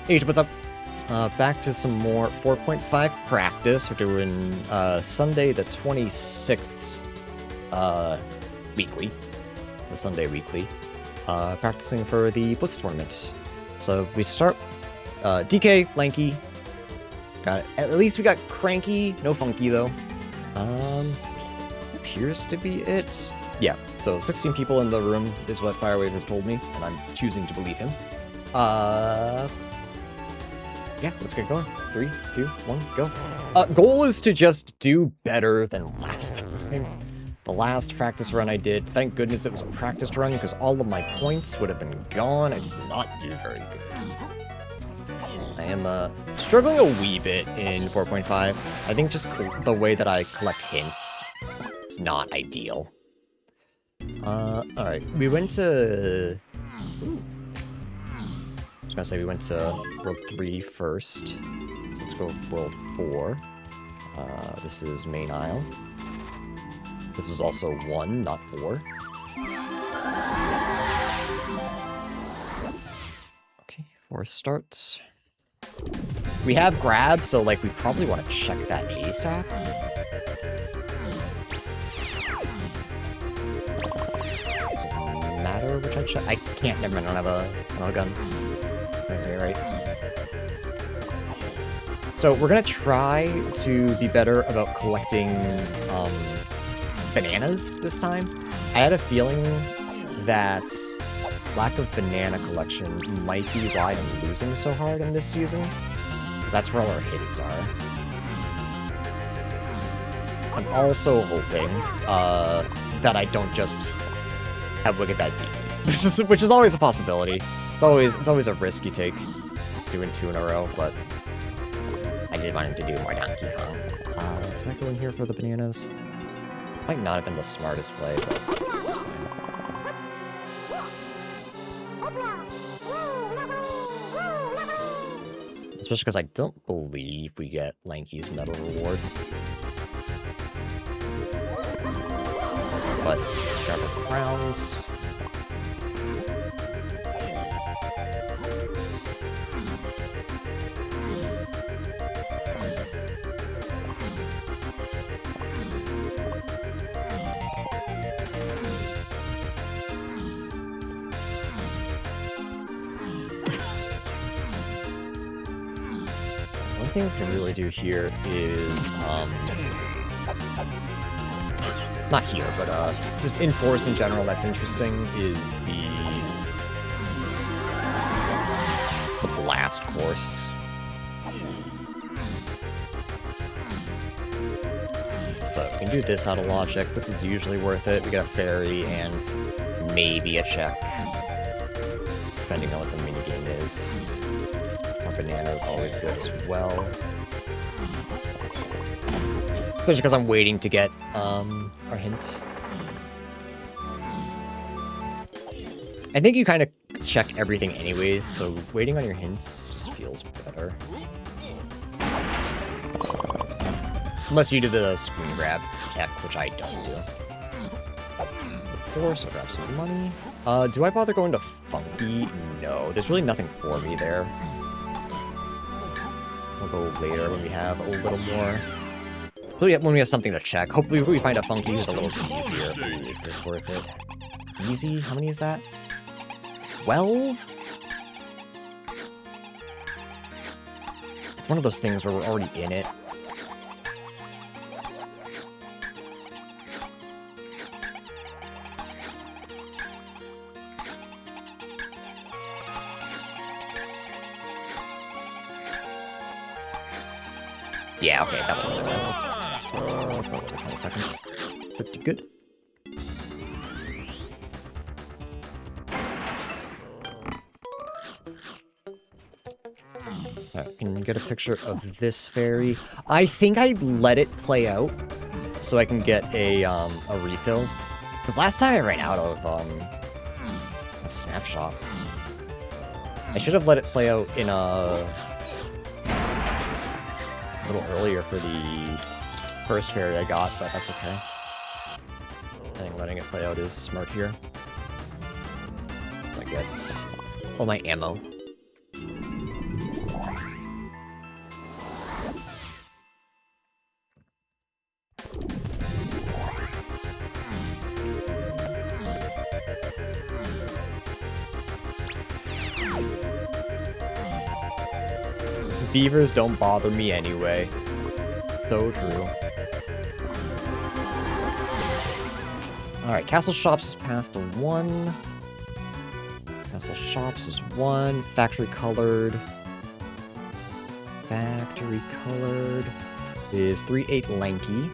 Hey, what's up? Back to some more 4.5 practice. We're doing Sunday the 26th weekly. The Sunday weekly. Practicing for the Blitz tournament. So we start DK, Lanky. Got it. At least we got Cranky, no Funky though. Appears to be it. Yeah, so 16 people in the room is what Firewave has told me, and I'm choosing to believe him. Yeah, let's get going. 3, 2, 1, go. Goal is to just do better than last time. The last practice run I did, thank goodness it was a practice run, because all of my points would have been gone. I did not do very good. I am struggling a wee bit in 4.5. I think just the way that I collect hints is not ideal. Alright, we went to... Ooh. I was gonna say we went to World 3 first. So let's go World 4. This is Main Isle. This is also 1, not 4. Okay, 4 starts. We have grab, so like we probably want to check that ASAP. Does it matter which I check? I can't, never mind, I don't have a gun. Right. So we're gonna try to be better about collecting bananas this time. I had a feeling that lack of banana collection might be why I'm losing so hard in this season, because that's where all our hits are. I'm also hoping that I don't just have wicked bad seed, which is always a possibility. It's always a risk you take doing 2 in a row, but I did want him to do more Donkey Kong. Do I go in here for the bananas? Might not have been the smartest play, but it's fine. Especially because I don't believe we get Lanky's medal reward. But grab our crowns. One thing we can really do here is, not here, but just in Force in general that's interesting is the blast course. But we can do this out of logic. This is usually worth it. We get a fairy and maybe a check, depending on what the minigame is. Banana is always good as well. Especially because I'm waiting to get our hint. I think you kind of check everything anyways, so waiting on your hints just feels better. Unless you do the screen grab tech, which I don't do. Of course, I'll grab some money. Do I bother going to Funky? No, there's really nothing for me there. We'll go later when we have a little more. When we have something to check. Hopefully we find a Funky who's a little easier. Ooh, is this worth it? Easy? How many is that? 12? It's one of those things where we're already in it. Yeah, okay, that wasn't that bad. 20 seconds. Pretty good. Alright, can you get a picture of this fairy? I think I let it play out so I can get a refill. Because last time I ran out of snapshots. I should have let it play out in a little earlier for the first fairy I got, but that's okay. I think letting it play out is smart here. So I get all my ammo. Beavers don't bother me anyway. So true. Alright, Castle Shops is path to 1. Castle Shops is 1. Factory Colored. Factory Colored is 3-8 Lanky.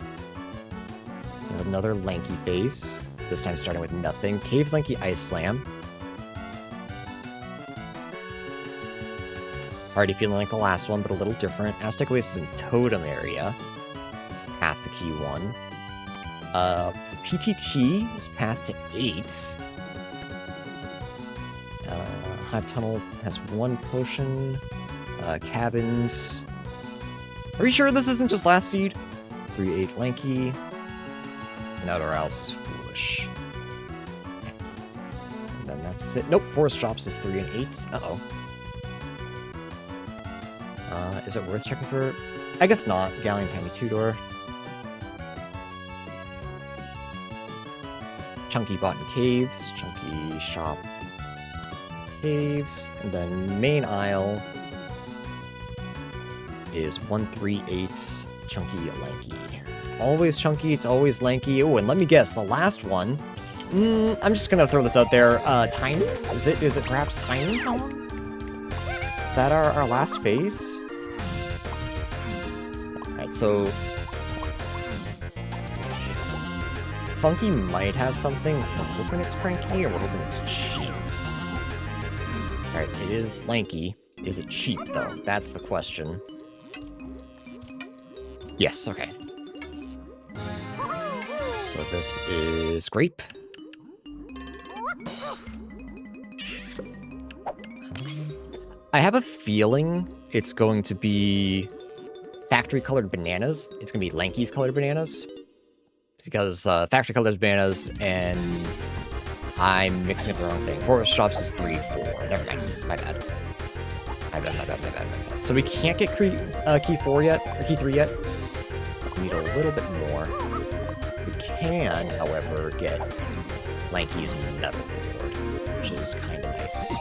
Another Lanky face. This time starting with nothing. Caves Lanky Ice Slam. Already feeling like the last one, but a little different. Aztec Oasis in Totem area. It's path to key 1. PTT is path to 8. Hive Tunnel has 1 potion. Cabins. Are you sure this isn't just last seed? 3-8 Lanky. And Outer Isles is Foolish. And then that's it. Nope, Forest Shops is 3 and 8. Uh-oh. Is it worth checking for? I guess not. Galleon Tiny Two-Door. Chunky Bottom Caves. Chunky Shop Caves. And then Main Isle is 138 Chunky Lanky. It's always chunky, it's always lanky. Oh, and let me guess, the last one. I'm just gonna throw this out there. Tiny? Is it perhaps Tiny Column? Is that our last phase? Alright, so Funky might have something. We're hoping it's cranky, or we're hoping it's cheap. Alright, it is lanky. Is it cheap, though? That's the question. Yes, okay. So this is grape. I have a feeling it's going to be factory-colored bananas. It's going to be Lanky's colored bananas. Because factory-colored bananas and I'm mixing up the wrong thing. Forest Shops is 3-4. Never mind. My bad. My bad. So we can't get key 4 yet, or key 3 yet. We need a little bit more. We can, however, get Lanky's Metal Reward, which is kind of nice.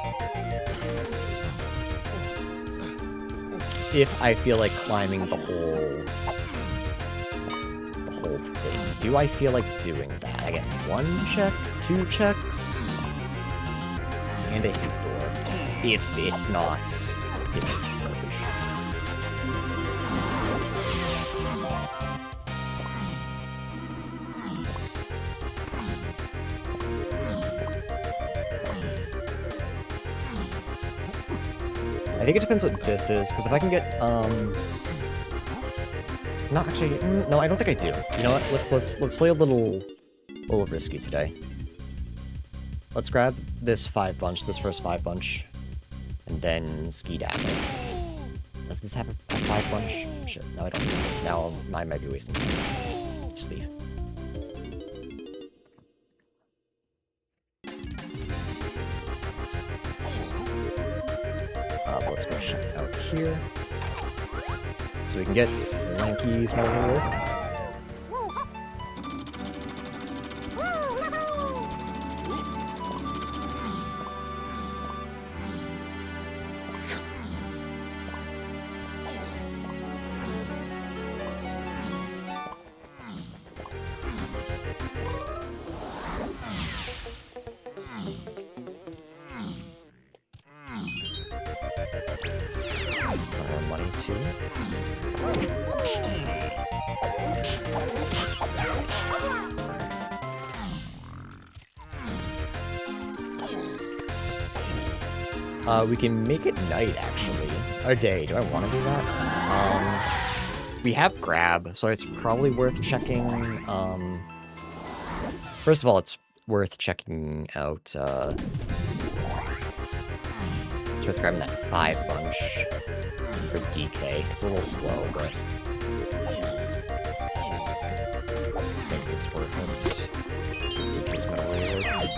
If I feel like climbing the whole thing. Do I feel like doing that? I get 1 check, 2 checks, and a hit door. If it's not, you know, garbage. I think it depends what this is, because if I can get, not actually, no, I don't think I do. You know what, let's play a little risky today. Let's grab this 5 bunch, this first 5 bunch, and then skedaddle. Does this have a 5 bunch? Shit, no, I don't. Now I might be wasting time. Just leave. Let's go check it out here. So we can get Lanky's Metal Reward. More money too. We can make it night, actually. Or day. Do I want to do that? We have grab, so it's probably worth checking. First of all, it's worth checking out, it's worth grabbing that 5 bunch for DK. It's a little slow, but I think it's worth it. DK's Metal Reward.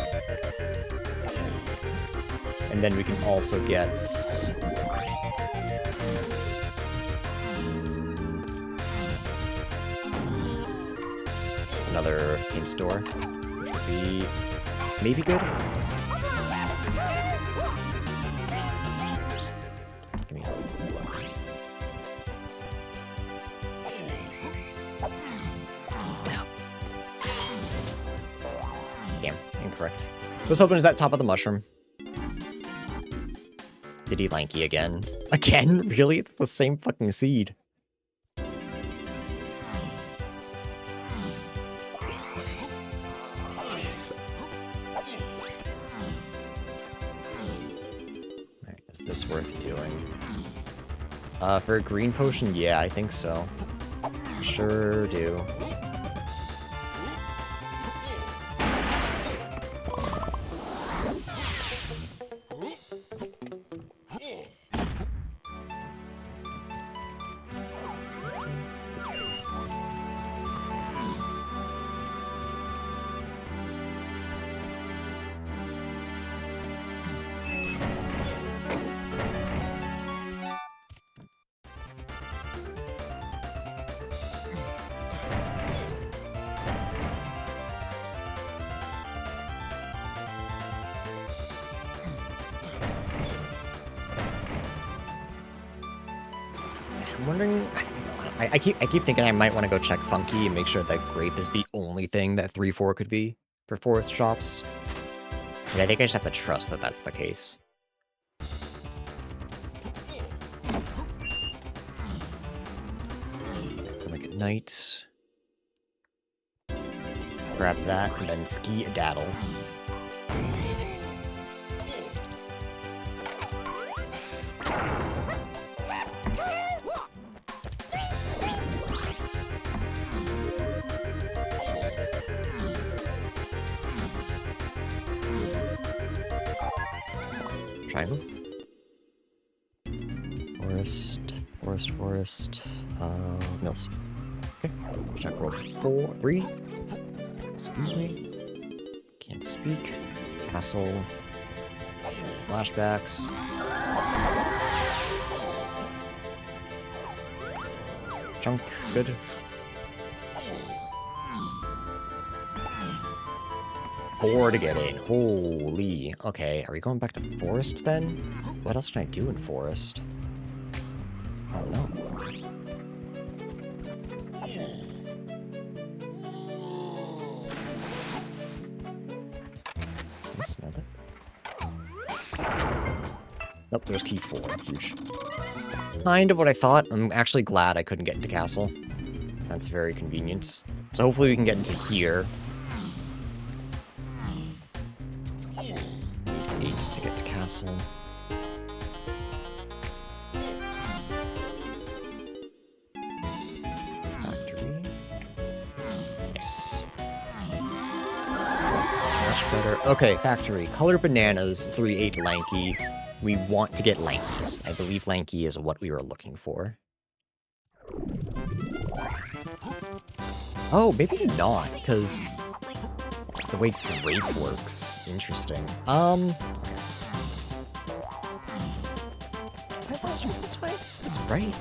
And then we can also get another hint store, which would be maybe good. Give me correct. I was hoping it was at top of the mushroom. Did he lanky again? Again? Really? It's the same fucking seed. Alright, is this worth doing? For a green potion, yeah, I think so. Sure do. I'm wondering, I keep thinking I might want to go check Funky and make sure that grape is the only thing that 3-4 could be for forest shops. I think I just have to trust that that's the case. Gonna get night. Grab that and then ski a daddle. Triangle. Forest. Mills. Okay. Check roll 3. Excuse me. Can't speak. Castle. Flashbacks. Junk. Good. 4 to get in. Holy. Okay, are we going back to forest then? What else can I do in forest? I don't know. That's nothing. Nope, there's key 4. Huge. Kind of what I thought. I'm actually glad I couldn't get into castle. That's very convenient. So hopefully we can get into here. 8 to get to castle. Factory. Nice. That's much better. Okay, factory. Color bananas, 3-8 lanky. We want to get lankies. I believe lanky is what we were looking for. Oh, maybe not, because the way grape works. Interesting. Okay. I want to start this way? Is this right?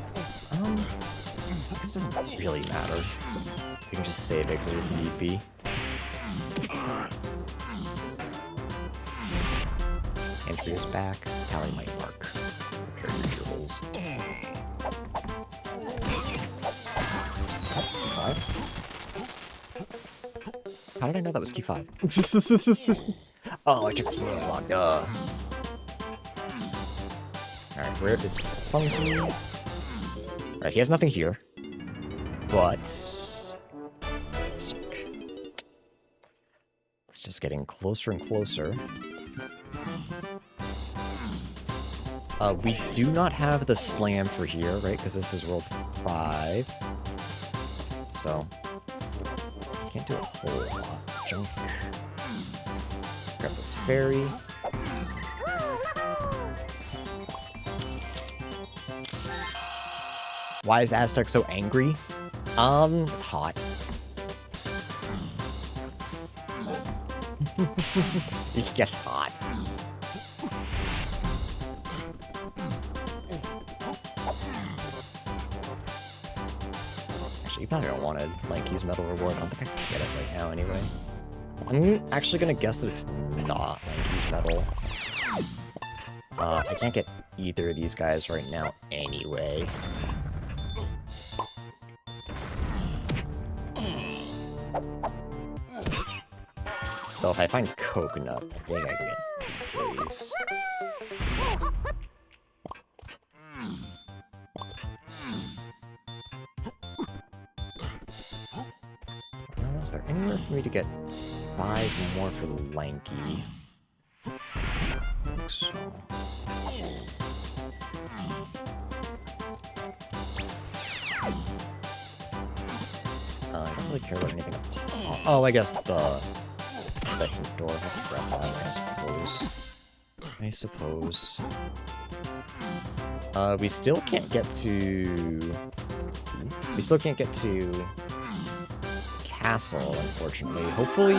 This doesn't really matter. You can just save it if need be. Entry is back. Tally might mark. Prepare your ear holes. 5. How did I know that was key 5? Oh, I took the spoiler block. Duh. Alright, where is Funky? Alright, he has nothing here. But... stick. It's just getting closer and closer. We do not have the slam for here, right? Because this is world 5. So... can't do a whole lot. Junk. Grab this fairy. Why is Aztec so angry? It's hot. It gets hot. Actually, you probably don't want to Lanky's Metal Reward. I don't think I can get it right now anyway. I'm actually gonna guess that it's not Lanky's Metal. I can't get either of these guys right now anyway. Though if I find coconut, I think I can get DKs. Is there anywhere for me to get 5 more for lanky? I think so. I don't really care about anything up top. Oh, I guess the hint door. I'll grab that, I suppose. We still can't get to... We still can't get to... Castle, unfortunately. Hopefully...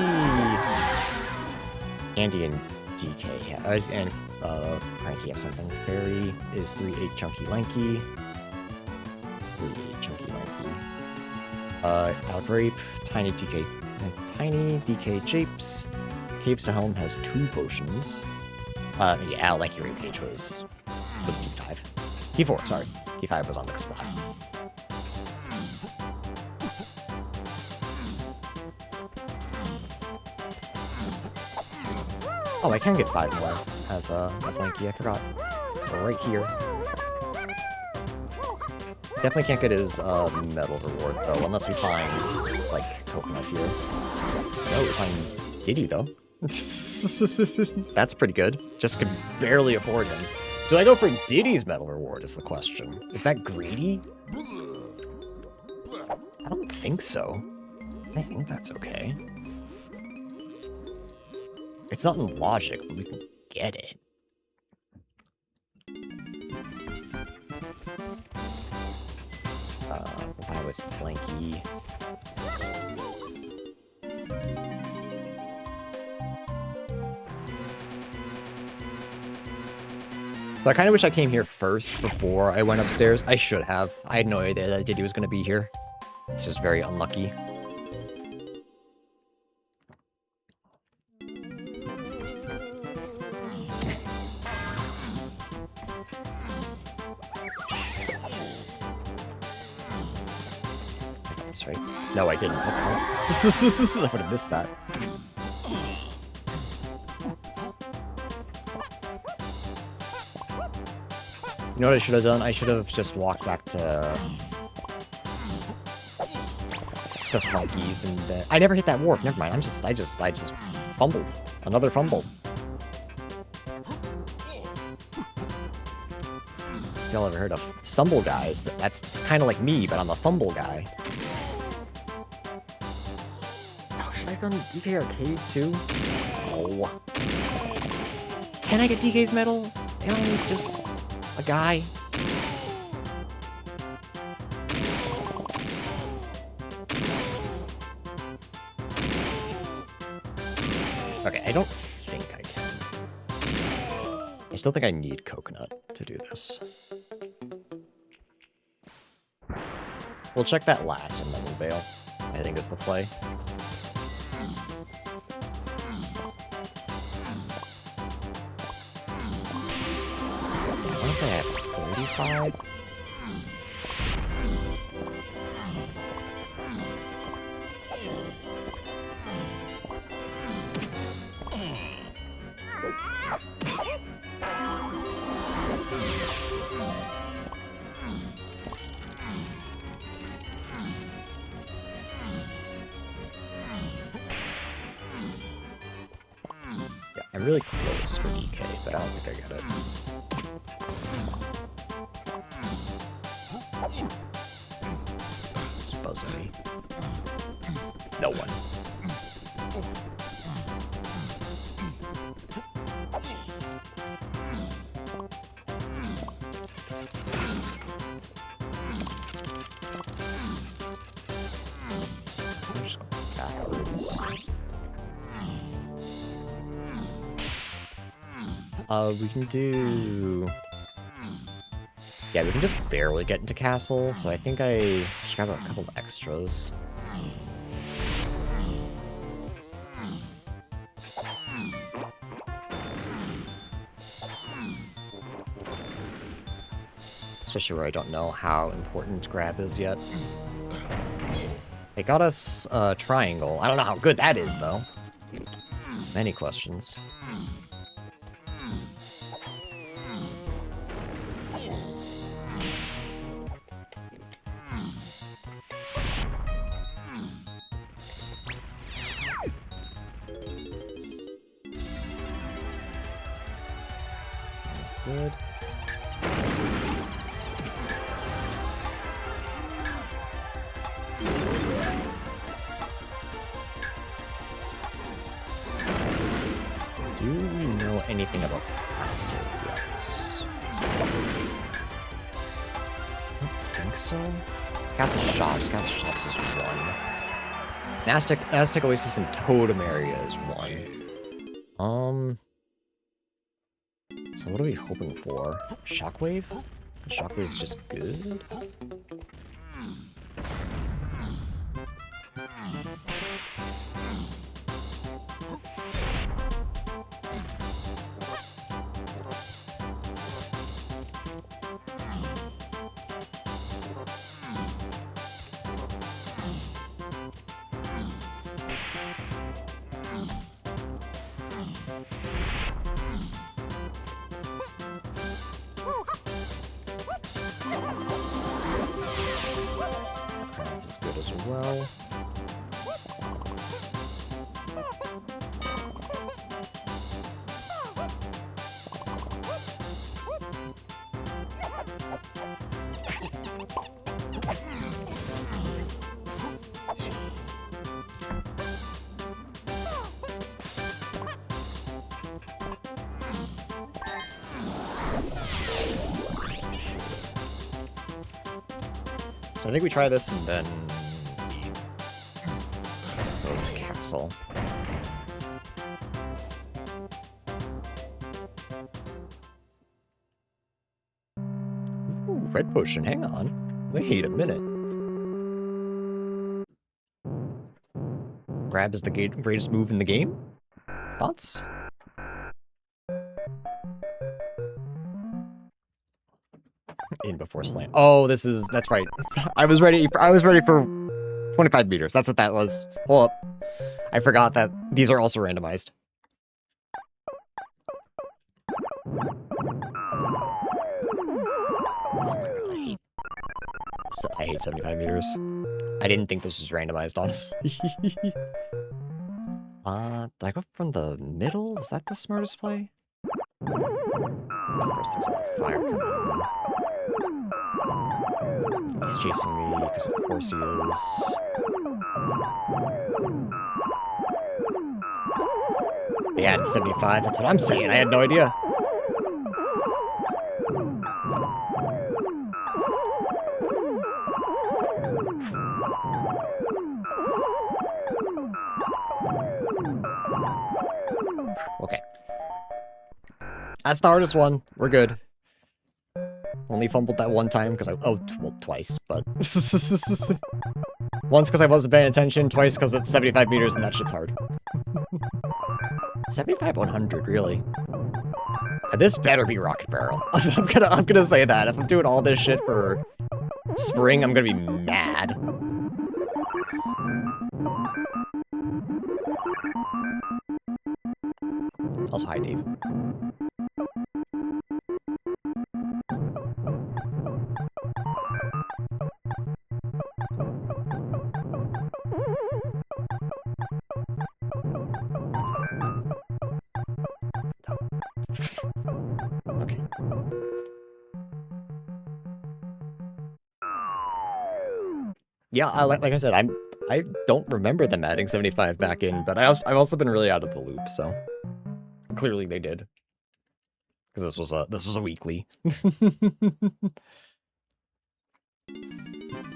Andy and DK and Cranky have something. Fairy is 3-8 chunky lanky. 3-8 chunky lanky. Algrape, tiny DK japes. Caves to Helm has 2 potions. Yeah, Lanky Rape Cage was key 5. Key 4, sorry. Key 5 was on the spot. Oh, I can get 5 more as Lanky, I forgot. Right here. Definitely can't get his medal reward though, unless we find like coconut here. No, we find Diddy though. That's pretty good. Just could barely afford him. Do I go for Diddy's medal reward is the question. Is that greedy? I don't think so. I think that's okay. It's not in logic, but we can get it. We'll buy with Blanky. But I kind of wish I came here first before I went upstairs. I should have. I had no idea that Diddy was going to be here. It's just very unlucky. That's right. No, I didn't. Okay. I would have missed that. You know what I should have done? I should have just walked back to Funky's and I never hit that warp. Never mind. I just fumbled. Another fumble. Y'all ever heard of stumble guys? That's kind of like me, but I'm a fumble guy. Oh, should I have done DK Arcade too? Oh. Can I get DK's medal? Am I just a guy? Okay, I don't think I can. I still think I need coconut to do this. We'll check that last and then we'll bail. I think is the play. I want to say I have 35. Yeah, I'm really close for DK, but I don't think I got it. It's buzzing me. No one. I'm just going backwards. We can do... Yeah, we can just barely get into castle, so I think I should grab a couple of extras. Especially where I don't know how important grab is yet. It got us triangle. I don't know how good that is, though. Many questions. That's good. Do we know anything about Castle yet? I don't think so. Castle Shops is 1. Aztec Oasis and Totem Area is 1. So what are we hoping for? Shockwave? Shockwave's just good? This is good as well. So I think we try this and then go to Castle. Ooh, red potion, hang on. Wait a minute. Grab is the greatest move in the game? Thoughts? In before slant. Oh, that's right. I was ready for 25 meters. That's what that was. Hold up. I forgot that these are also randomized. Oh my god, I hate 75 meters. I didn't think this was randomized, honestly. Did I go from the middle? Is that the smartest play? Of course, there's a fire coming. He's chasing me, because of course he is. They added 75, that's what I'm saying, I had no idea. Okay. That's the hardest one, we're good. Only fumbled that one time because well, twice, but once because I wasn't paying attention, twice because it's 75 meters and that shit's hard. 75, 100, really. This better be Rocket Barrel. I'm gonna say that. If I'm doing all this shit for spring, I'm gonna be mad. Also, hi, Dave. Okay. Yeah, like I said, I don't remember them adding 75 back in, but I've also been really out of the loop, so clearly they did, because this was a weekly.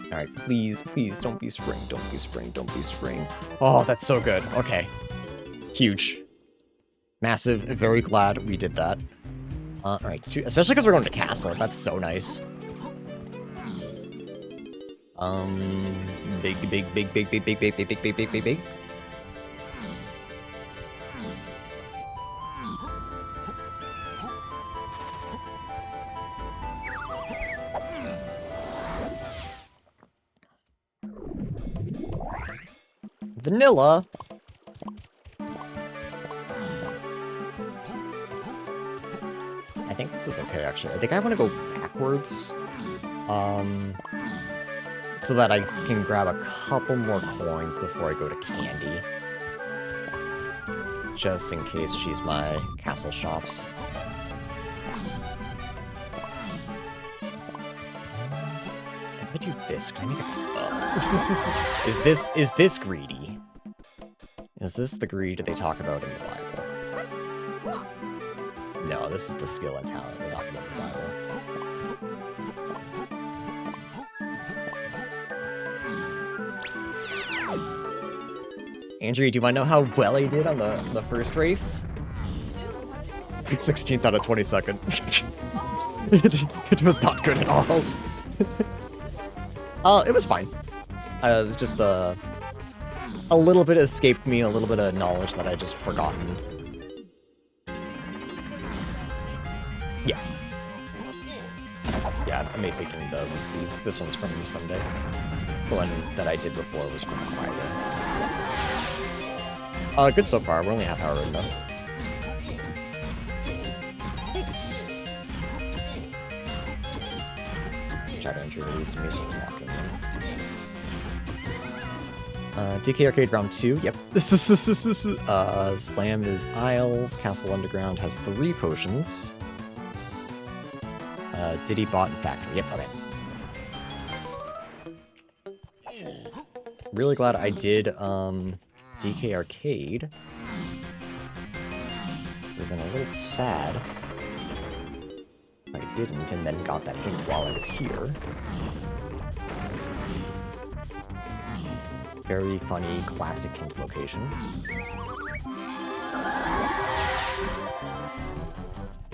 All right, please don't be spring, don't be spring, don't be spring. Oh, that's so good. Okay, huge, massive. Very glad we did that. All right, especially because we're going to Castle. That's so nice. Big. Vanilla. think this is okay, actually. I think I want to go backwards. So that I can grab a couple more coins before I go to Candy. Just in case she's my castle shops. If I do this, can I make it? Is this greedy? Is this the greed they talk about in the Bible? No, this is the skill and talent they talk about in the Bible. Andrew, do you want to know how well I did on the first race? 16th out of 22nd. It was not good at all. It was fine. It was just a little bit escaped me, a little bit of knowledge that I just forgotten. Yeah. Yeah, I'm asynching the weeklies. This one's from Sunday. The one that I did before was from Friday. Good so far. We're only half hour in though. Thanks. Chat entry leaves me, so I'm walking in. DK Arcade round 2. Yep. Slam is Isles. Castle Underground has 3 potions. Diddy Bot and Factory. Yep. Okay. Really glad I did DK Arcade. Would have been a little sad if I didn't and then got that hint while I was here. Very funny, classic hint location.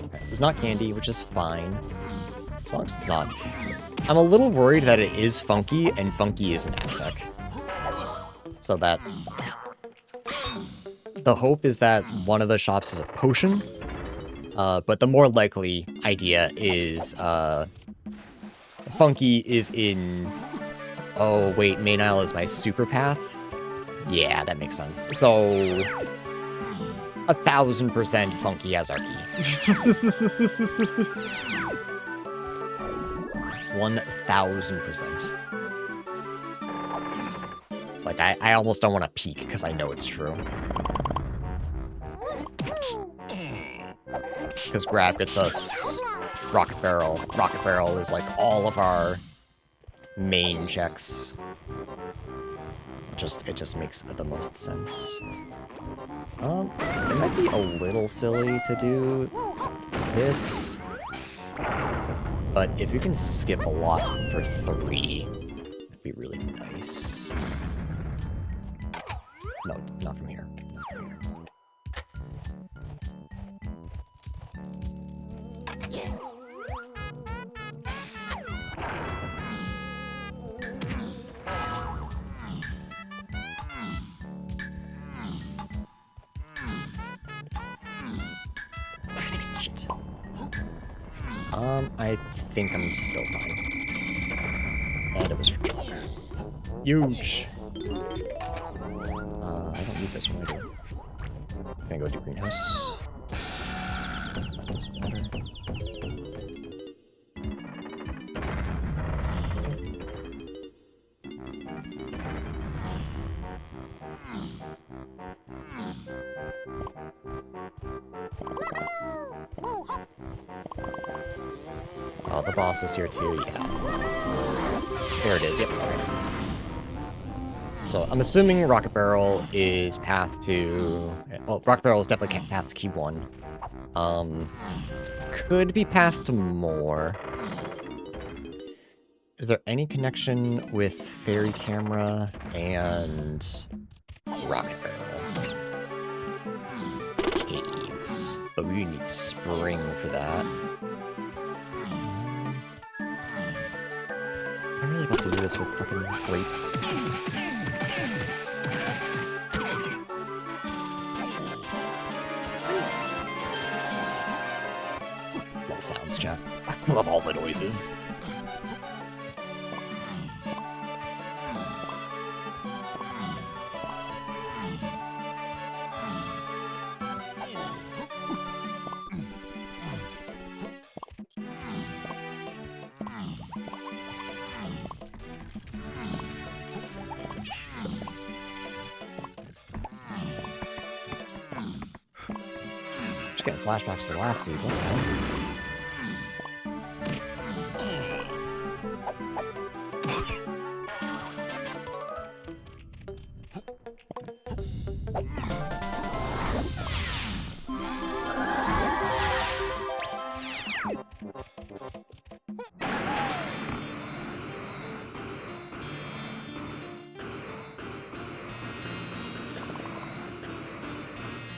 Okay, it was not candy, which is fine. As long as it's not. I'm a little worried that it is funky, and funky is an Aztec. So that... The hope is that one of the shops is a potion, but the more likely idea is Funky is in... Oh, wait, Main Isle is my super path? Yeah, that makes sense. So... 1000% Funky has our key. 1000%. Like, I almost don't want to peek because I know it's true. Because grab gets us Rocket Barrel. Rocket Barrel is like all of our main checks. It just makes the most sense. It might be a little silly to do this, but if you can skip a lot for 3, that'd be really nice. No, not from here. Not from here. Shit. I think I'm still fine. And it was for jump. Huge! I don't need this one, I do. Can I go to greenhouse? That doesn't matter. Oh, the boss was here too, yeah. There it is, yep, okay. So, I'm assuming Rocket Barrel is path to... Well, Rocket Barrel is definitely path to key 1. Could be path to more. Is there any connection with Fairy Camera and Rocket Barrel? Caves. But we need Spring for that. I'm really about to do this with fucking Grape. Love sounds, chat. I love all the noises. Just getting flashbacks to the last season. Okay.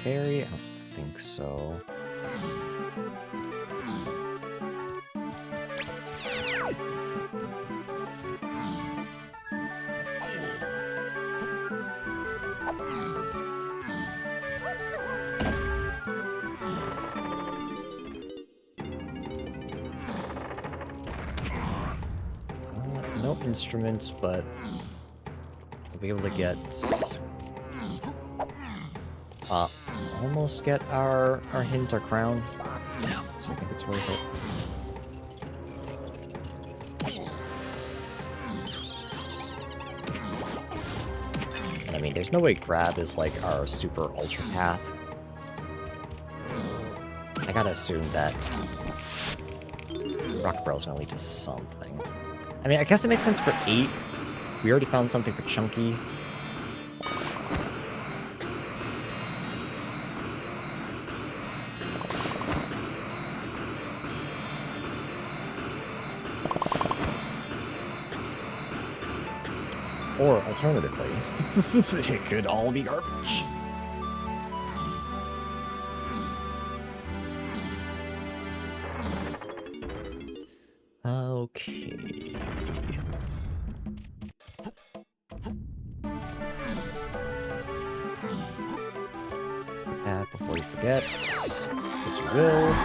Berry? I don't think so. No instruments, but I'll be able to get almost get our hint, our crown. So I think it's worth it. And I mean, there's no way grab is like our super ultra path. I gotta assume that Rock Barrel's gonna lead to something. I mean, I guess it makes sense for 8. We already found something for Chunky. Or, alternatively, it could all be garbage. Okay. Get that before you forget. Yes, you will.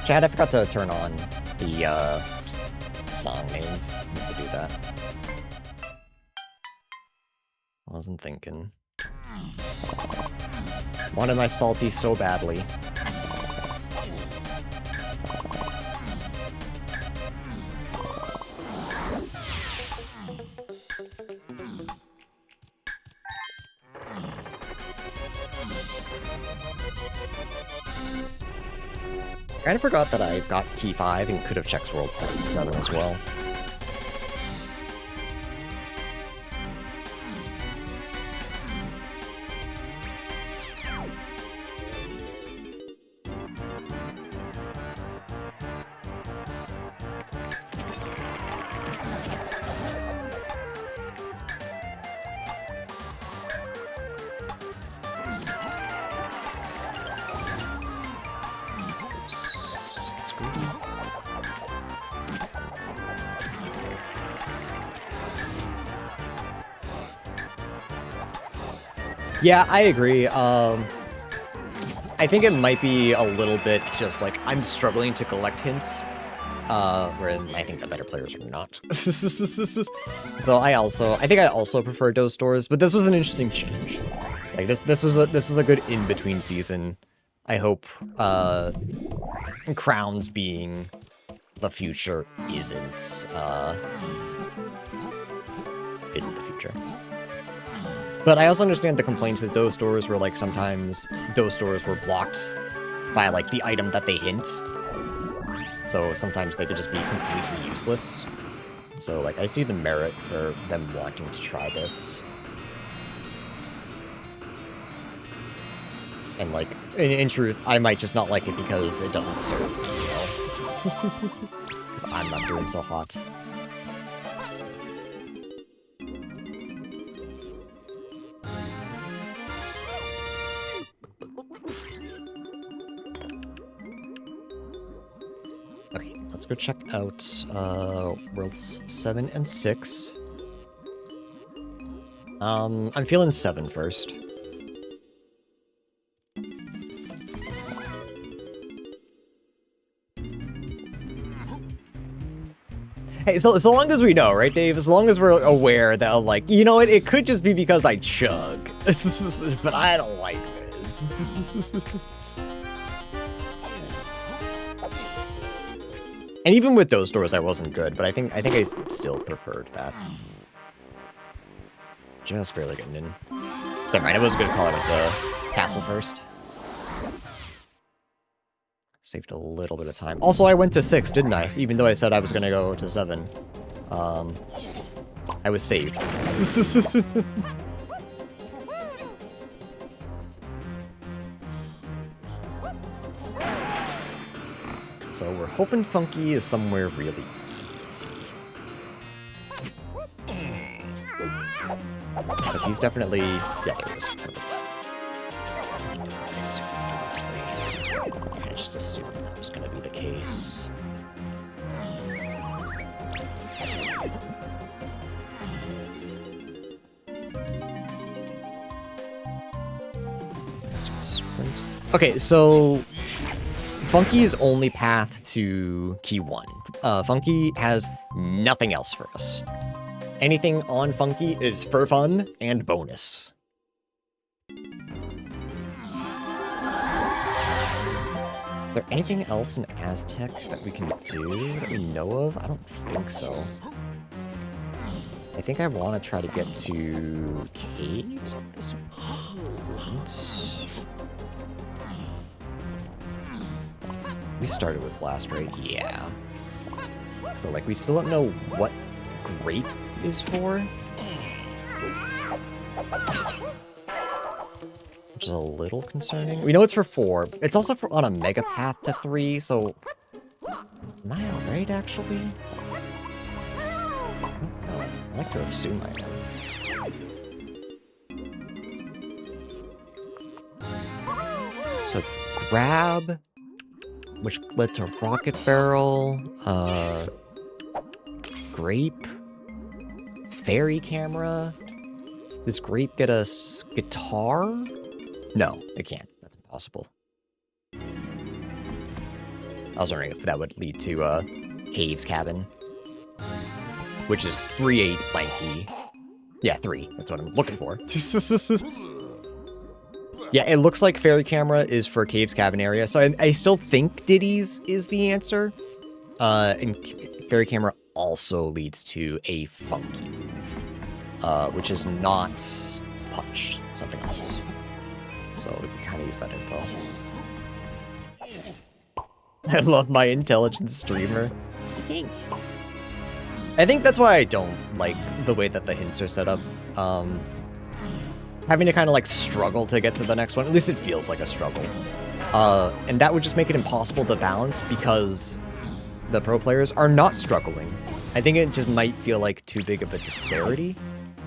Chad, I forgot to turn on the song names. I need to do that. I wasn't thinking. Wanted my salty so badly. I kinda forgot that I got key 5 and could have checked worlds 6 and 7 as well. Yeah, I agree. I think it might be a little bit just like I'm struggling to collect hints, where I think the better players are not. So I think I also prefer Dose Doors, but this was an interesting change. Like this was a good in-between season. I hope Crowns being the future isn't the future. But I also understand the complaints with Dose Doors where, like, sometimes Dose Doors were blocked by, like, the item that they hint. So sometimes they could just be completely useless. So, like, I see the merit for them wanting to try this. And, like, in truth, I might just not like it because it doesn't serve me well. Because I'm not doing so hot. Okay, let's go check out Worlds 7 and 6. I'm feeling 7 first. Hey, so long as we know, right, Dave? As long as we're aware that, like, you know what? It could just be because I chug. But I don't like this. And even with those doors, I wasn't good, but I think I still preferred that. Just barely getting in. So never mind, it was a good call. I went to castle first. Saved a little bit of time. Also, I went to 6, didn't I? Even though I said I was gonna go to 7. I was saved. So we're hoping Funky is somewhere really easy. Because he's definitely... Yeah, there he is. Perfect. I just assumed that was going to be the case. Sprint. Okay, so Funky's only path to key 1. Funky has nothing else for us. Anything on Funky is for fun and bonus. Is there anything else in Aztec that we can do that we know of? I don't think so. I think I want to try to get to caves. We started with blast, right? Yeah. So, like, we still don't know what grape is for. Which is a little concerning. We know it's for 4. It's also on a mega path to 3, so... Am I alright, actually? No, I like to assume I am. So it's grab, which led to rocket barrel, grape, fairy camera. Does grape get us guitar? No, it can't. That's impossible. I was wondering if that would lead to Cave's cabin, which is 3-8 lanky. Yeah, 3. That's what I'm looking for. Yeah, it looks like fairy camera is for Cave's cabin area, so I still think Diddy's is the answer. And fairy camera also leads to a funky move, which is not punch, something else. So we can kind of use that info. I love my intelligent streamer. Thanks. I think that's why I don't like the way that the hints are set up. Having to kind of like struggle to get to the next one. At least it feels like a struggle. And that would just make it impossible to balance because the pro players are not struggling. I think it just might feel like too big of a disparity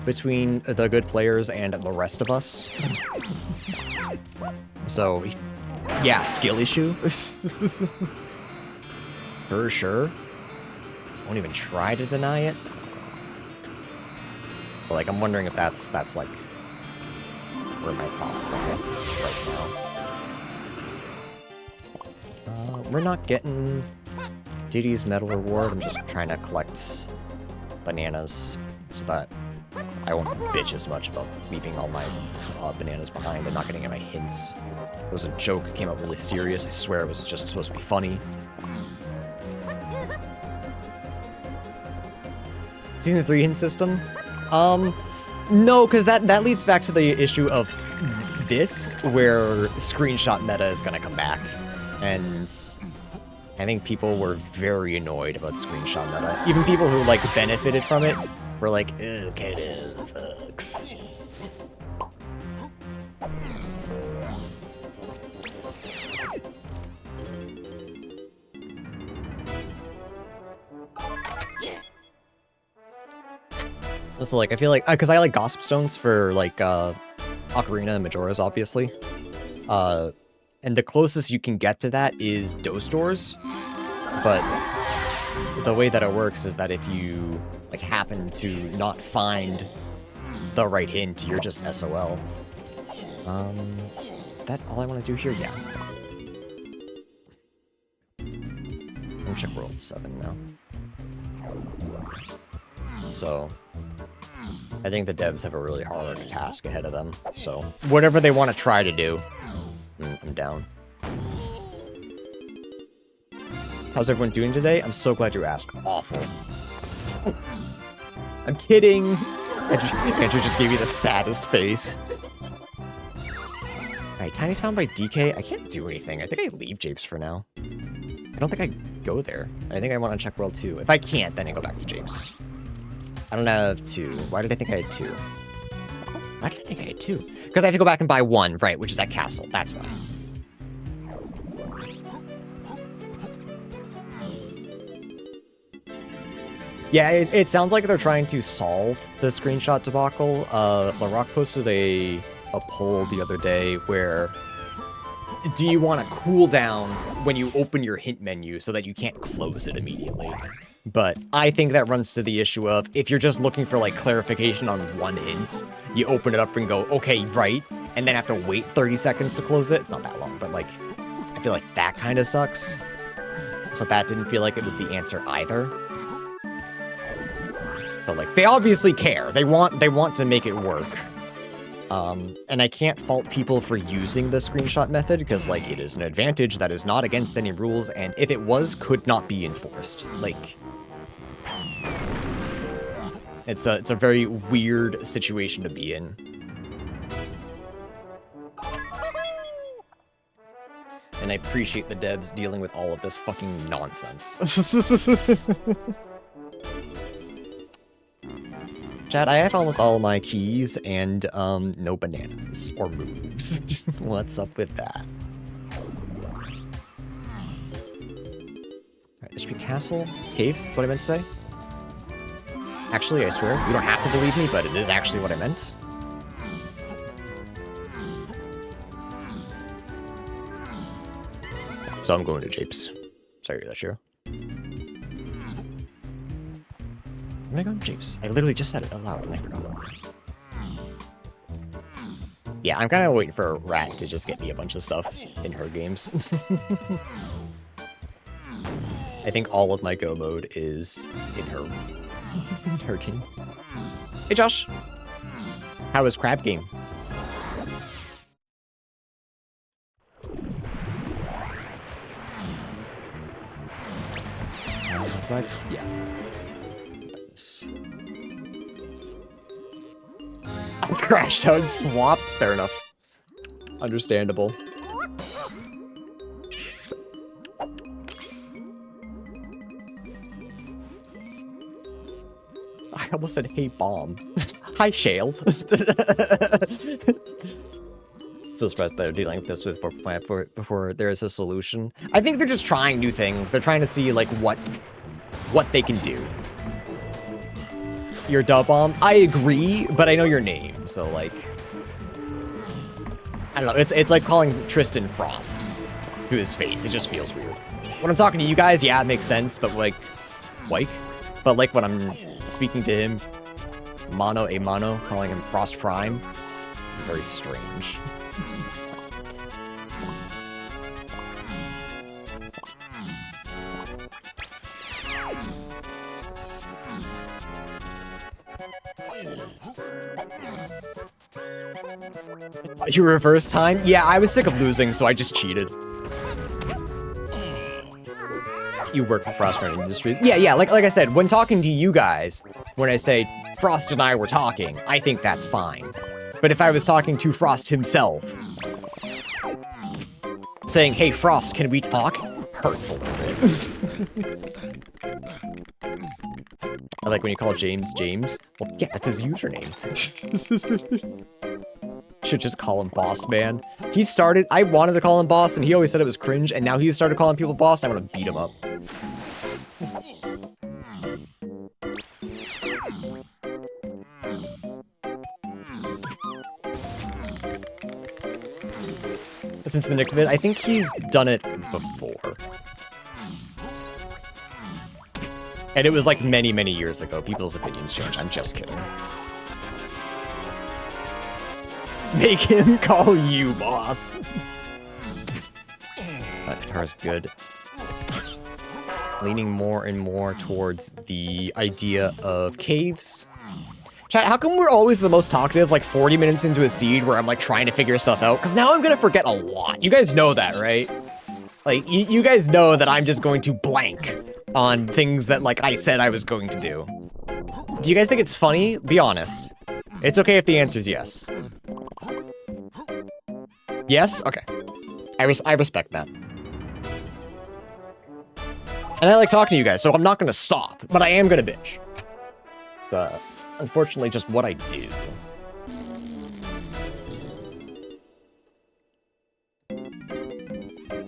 between the good players and the rest of us. So, yeah, skill issue. For sure. Won't even try to deny it. But, like, I'm wondering if that's like where my thoughts lie right now. We're not getting Diddy's medal reward. I'm just trying to collect bananas so that I won't bitch as much about leaving all my bananas behind and not getting my hints. It was a joke. It came out really serious. I swear it was just supposed to be funny. Season 3 hint system? No, because that leads back to the issue of this, where screenshot meta is going to come back. And I think people were very annoyed about screenshot meta. Even people who, like, benefited from it were like, okay, this sucks. So, like, I feel like, because I like Gossip Stones for, like, Ocarina and Majora's, obviously. And the closest you can get to that is Dose Doors. But the way that it works is that if you, like, happen to not find the right hint, you're just SOL. Is that all I want to do here? Yeah. Let me check World 7 now. So I think the devs have a really hard task ahead of them. So whatever they want to try to do, I'm down. How's everyone doing today? I'm so glad you asked. Awful. I'm kidding. Andrew just gave me the saddest face. Alright, Tiny's found by DK. I can't do anything. I think I leave Japes for now. I don't think I go there. I think I want to check World 2. If I can't, then I go back to Japes. I don't have 2. Why did I think I had 2? Why did I think I had 2? Because I have to go back and buy 1, right, which is that castle. That's why. Yeah, it sounds like they're trying to solve the screenshot debacle. LaRock posted a poll the other day where, do you want to cool down when you open your hint menu so that you can't close it immediately? But I think that runs to the issue of, if you're just looking for like clarification on one hint, you open it up and go, okay, right, and then have to wait 30 seconds to close it. It's not that long, but like, I feel like that kind of sucks. So that didn't feel like it was the answer either. So like, they obviously care. They want to make it work. And I can't fault people for using the screenshot method because like, it is an advantage that is not against any rules, and if it was, could not be enforced. Like, it's a very weird situation to be in. And I appreciate the devs dealing with all of this fucking nonsense. Chat, I have almost all my keys and no bananas or moves. What's up with that? Alright, this should be castle. Caves, that's what I meant to say. Actually, I swear, you don't have to believe me, but it is actually what I meant. So I'm going to Japes. Sorry, that's Shiro. I'm gonna go to Japes. I literally just said it out loud and I forgot. Yeah, I'm kind of waiting for Rat to just get me a bunch of stuff in her games. I think all of my go mode is in her game. Hey Josh, how was Crab Game? Yeah. I crashed out and swapped. Fair enough. Understandable. I almost said, hey, bomb. Hi, Shale. So surprised they're dealing with this before there is a solution. I think they're just trying new things. They're trying to see, like, what they can do. Your dub bomb? I agree, but I know your name, so, like... I don't know, it's like calling Tristan Frost to his face. It just feels weird. When I'm talking to you guys, yeah, it makes sense, but, like... But, like, when I'm speaking to him, mano a mano, calling him Frost Prime, it's very strange. You reverse time? Yeah, I was sick of losing, so I just cheated. You work for Frostburn Industries. Yeah, like I said, when talking to you guys, when I say Frost and I were talking, I think that's fine. But if I was talking to Frost himself, saying, hey Frost, can we talk? Hurts a little bit. I like when you call James James. Well, yeah, that's his username. Should just call him Boss Man. He started, I wanted to call him Boss, and he always said it was cringe, and now he's started calling people Boss, and I want to beat him up. Since the Nick vid, I think he's done it before. And it was like many, many years ago. People's opinions change. I'm just kidding. Make him call you boss. That guitar's good. leaning more and more towards the idea of caves. Chat, how come we're always the most talkative, like 40 minutes into a seed where I'm like trying to figure stuff out? Because now I'm gonna forget a lot. You guys know that, right? Like, you guys know that I'm just going to blank on things that, like, I said I was going to do. Do you guys think it's funny? Be honest. It's okay if the answer is yes. Yes? Okay. I respect that. And I like talking to you guys, so I'm not gonna stop, but I am gonna bitch. It's, unfortunately just what I do.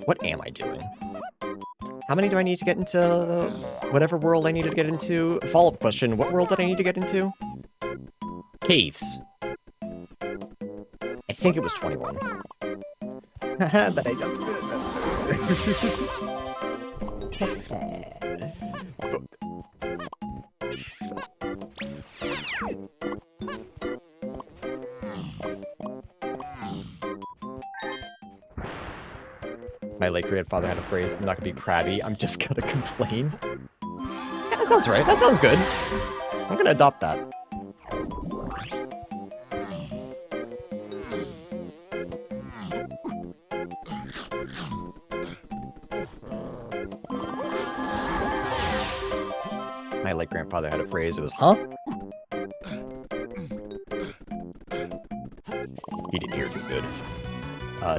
What am I doing? How many do I need to get into whatever world I needed to get into? Follow-up question, what world did I need to get into? Caves. I think it was 21. But I don't My late grandfather had a phrase, I'm not gonna be crabby, I'm just gonna complain. Yeah, that sounds right, that sounds good. I'm gonna adopt that. My late grandfather had a phrase, it was, huh? He didn't hear too good.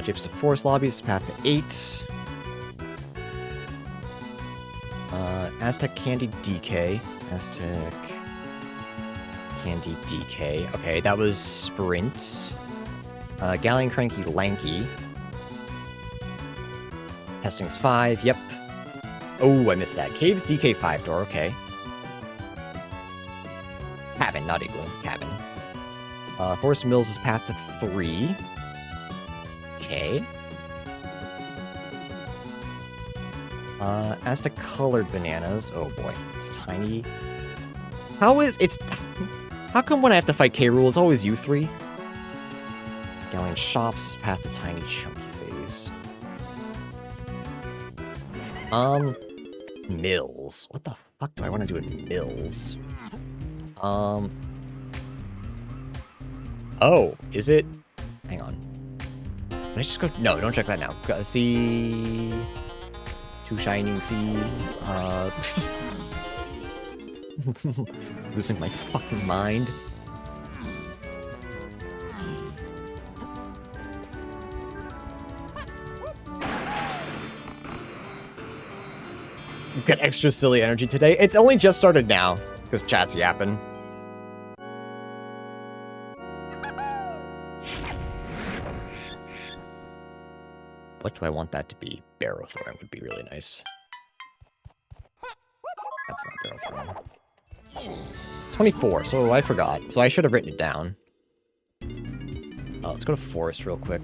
Japes to forest lobbies, path to 8. Aztec Candy DK. Aztec Candy DK. Okay, that was Sprint. Galleon Cranky Lanky. Testing's 5, yep. Oh, I missed that. Caves DK 5 door, okay. Cabin, not igloo. Cabin. Forest Mills is path to 3. Okay. Aztec colored bananas. Oh boy, it's tiny. How come when I have to fight K. Rool, it's always you three? Galleon Shops is path to tiny chunky phase. Mills. What the fuck do I want to do in Mills? Oh, is it? Hang on. Did I just go? No, don't check that now. See. Two shining sea. Losing my fucking mind. You've got extra silly energy today. It's only just started now, because chat's yapping. What do I want that to be? Barrow throwing would be really nice. That's not barrow throwing. It's 24, so I forgot. So I should have written it down. Let's go to forest real quick.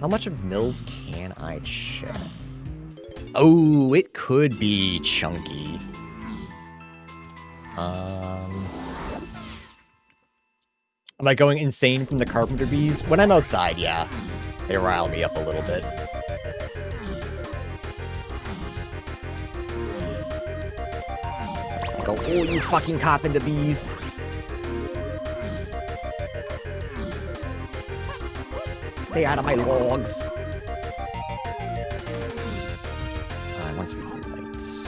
How much of Mills can I check? Oh, it could be chunky. Am I going insane from the carpenter bees? When I'm outside, yeah. They rile me up a little bit. I go, oh, you fucking carpenter bees. Stay out of my logs. I want to be late.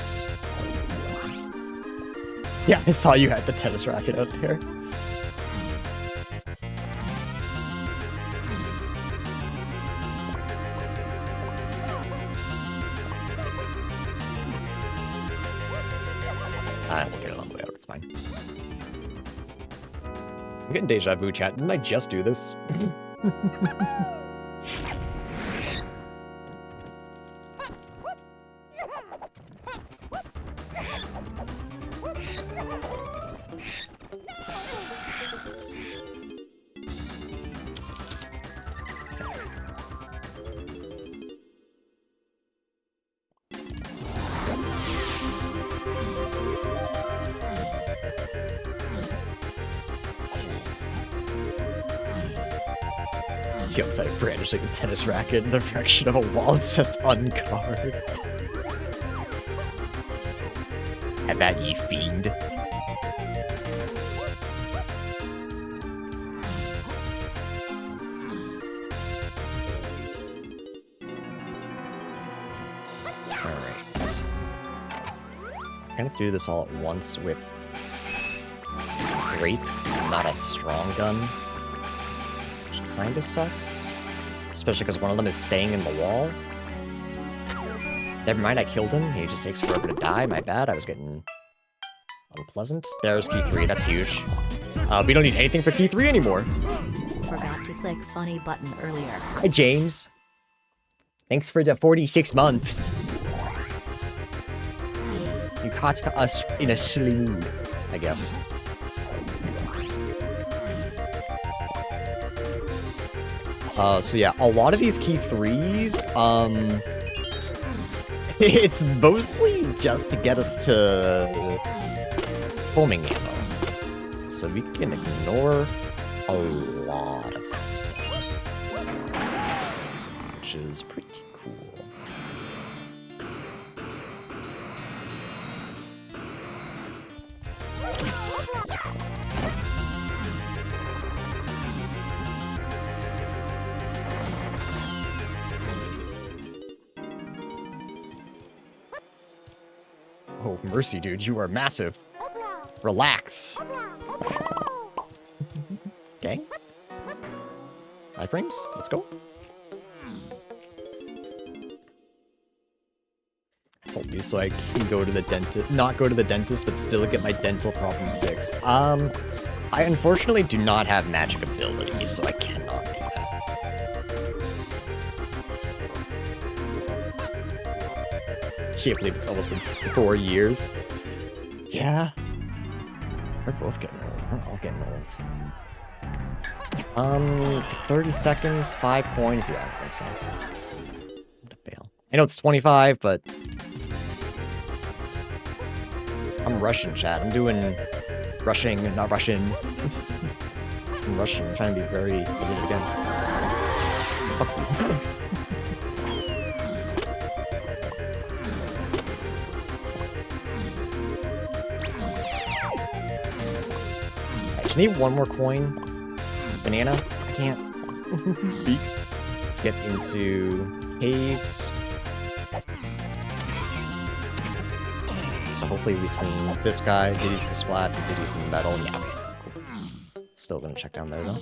Yeah, I saw you had the tennis racket out there. We'll get it on the way out, it's fine. I'm getting deja vu, chat. Didn't I just do this? See outside of brandishing a tennis racket in the direction of a wall, it's just uncovered. Have that, ye fiend. Alright. I'm gonna do this all at once with grape, not a strong gun. Which kinda sucks. Especially because one of them is staying in the wall. Never mind, I killed him. He just takes forever to die. My bad, I was getting unpleasant. There's key 3, that's huge. We don't need anything for key 3 anymore. Forgot to click funny button earlier. Hi, James. Thanks for the 46 months. You caught us in a silly mood, I guess. So yeah, a lot of these key 3s, it's mostly just to get us to homing ammo. So we can ignore a lot of that stuff, which is pretty cool. Oh, mercy, dude, you are massive. Relax. Okay. Iframes, let's go. Hopefully, so I can go to the dentist, not go to the dentist, but still get my dental problem fixed. I unfortunately do not have magic abilities, so I cannot do that. Can't believe it's almost been 4 years. Yeah. We're both getting old. We're all getting old. 30 seconds, 5 coins. Yeah, I don't think so. I'm gonna fail. I know it's 25, but I'm rushing, chat. I'm doing rushing, not rushing. I'm rushing. I'm trying to be very. I'll do it again. Fuck you. I just need one more coin. Banana. I can't speak. Let's get into caves. So hopefully between this guy, Diddy's Splat, and Diddy's Metal, yeah, okay, cool. Still gonna check down there though.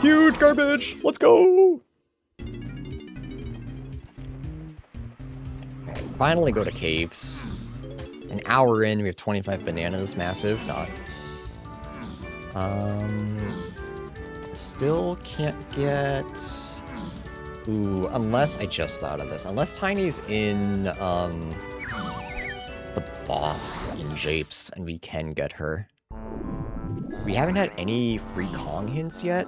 Huge garbage! Let's go! Finally go to caves. An hour in, we have 25 bananas. Massive, not. Still can't get... Ooh, unless... I just thought of this. Unless Tiny's in, the boss in Japes, and we can get her. We haven't had any free Kong hints yet.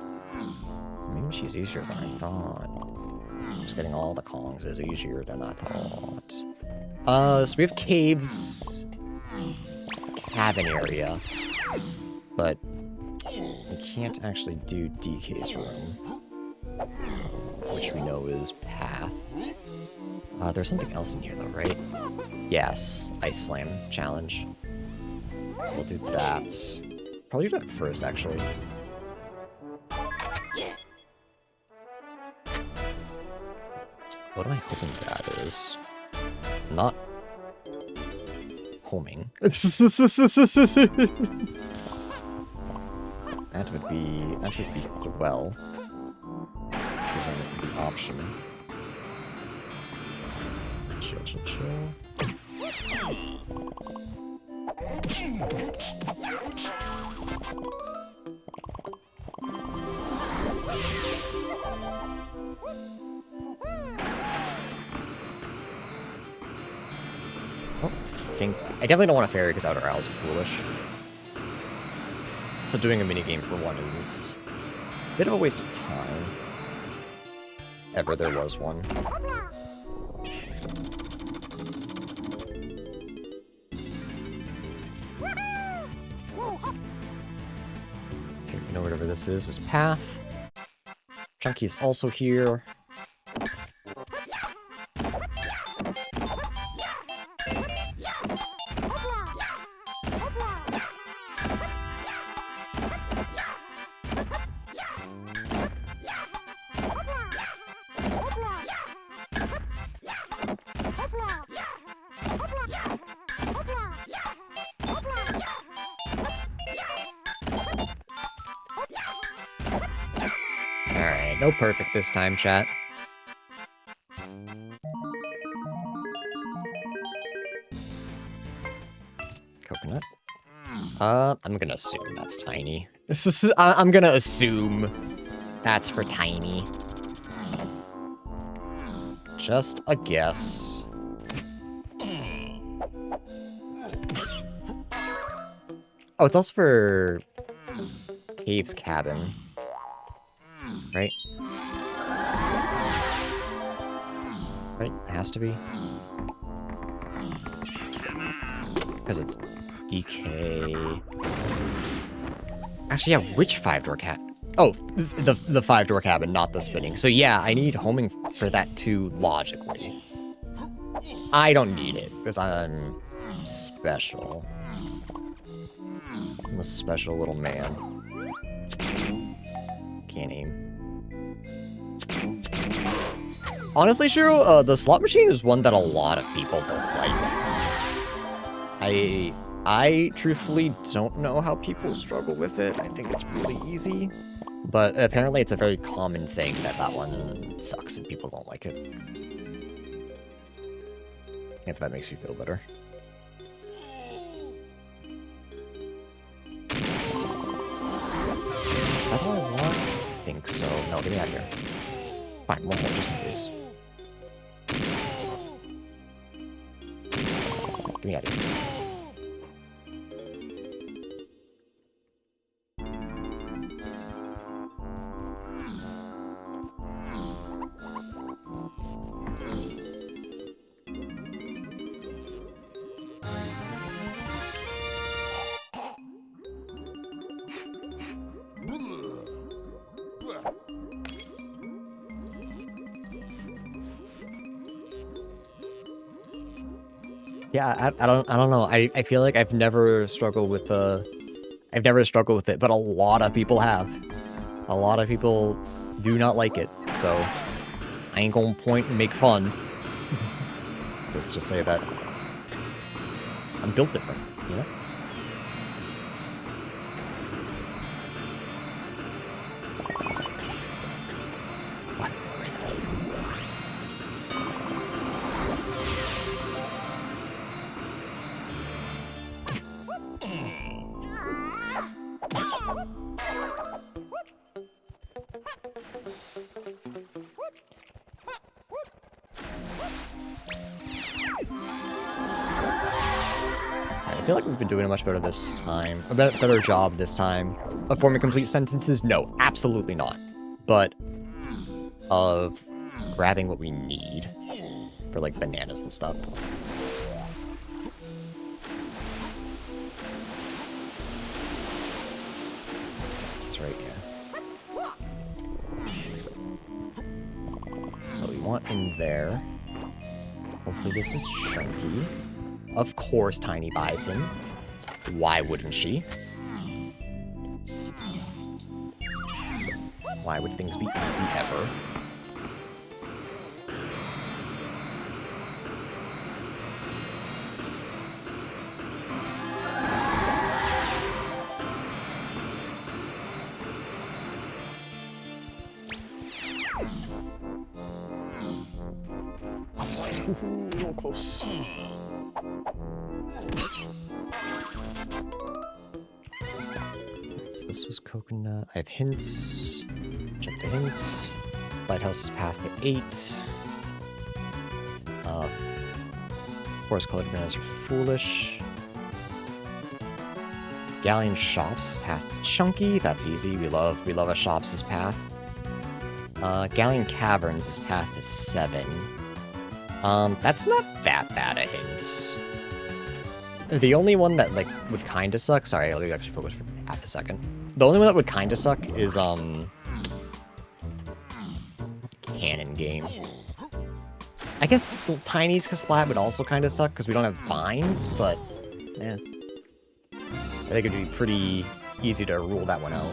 So maybe she's easier than I thought. Just getting all the Kongs is easier than I thought. So we have caves, cabin area, but we can't actually do DK's room, which we know is path. There's something else in here though, right? Yes, Ice Slam challenge. So we'll do that. Probably do that first, actually. What am I hoping that is? Not homing. That would be well. Given the option. Chill, chill, chill. I definitely don't want to fairy because outer owls are foolish. So doing a minigame for one is a bit of a waste of time. If ever there was one. this is path. Chunky's also here. Alright, no perfect this time, chat. Coconut. I'm gonna assume that's tiny. I'm gonna assume that's for tiny. Just a guess. Oh, it's also for Cave's cabin. Right? Right? It has to be. Because it's DK. Actually, yeah, which 5-door cat? Oh, the 5-door cabin, not the spinning. So yeah, I need homing for that too, logically. I don't need it, because I'm special. I'm a special little man. Can't aim. Honestly, Shiro, the slot machine is one that a lot of people don't like. I truthfully don't know how people struggle with it. I think it's really easy. But apparently it's a very common thing that one sucks and people don't like it. If that makes you feel better. Is that all I want? I think so. No, get me out of here. Fine, one more, just in case. Get me out of here. Yeah, I don't know. I feel like I've never struggled with it, but a lot of people have. A lot of people do not like it, so I ain't gonna point and make fun. Just say that I'm built different, you know? I feel like we've been doing a much better this time. A better job this time. Of forming complete sentences? No, absolutely not. But of grabbing what we need for like bananas and stuff. That's right, yeah. So we want in there. Hopefully this is chunky. Of course, Tiny buys him. Why wouldn't she? Why would things be easy ever? Ooh, a little close. So this was coconut. I have hints. Check the hints. Lighthouse's path to 8. Forest colored bananas are foolish. Galleon Shops path to Chunky. That's easy. We love a Shops' path. Galleon Caverns is path to 7. That's not that bad a hint. The only one that, like, would kinda suck... Sorry, I'll actually focus for half a second. The only one that would kind of suck is, Cannon game. I guess the Tiny's Splat would also kind of suck because we don't have vines, but, eh. I think it'd be pretty easy to rule that one out.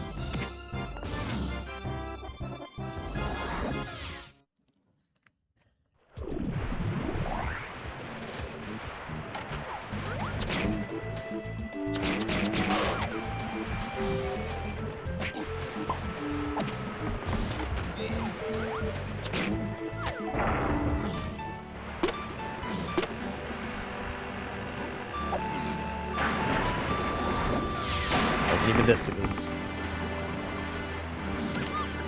Even this, it was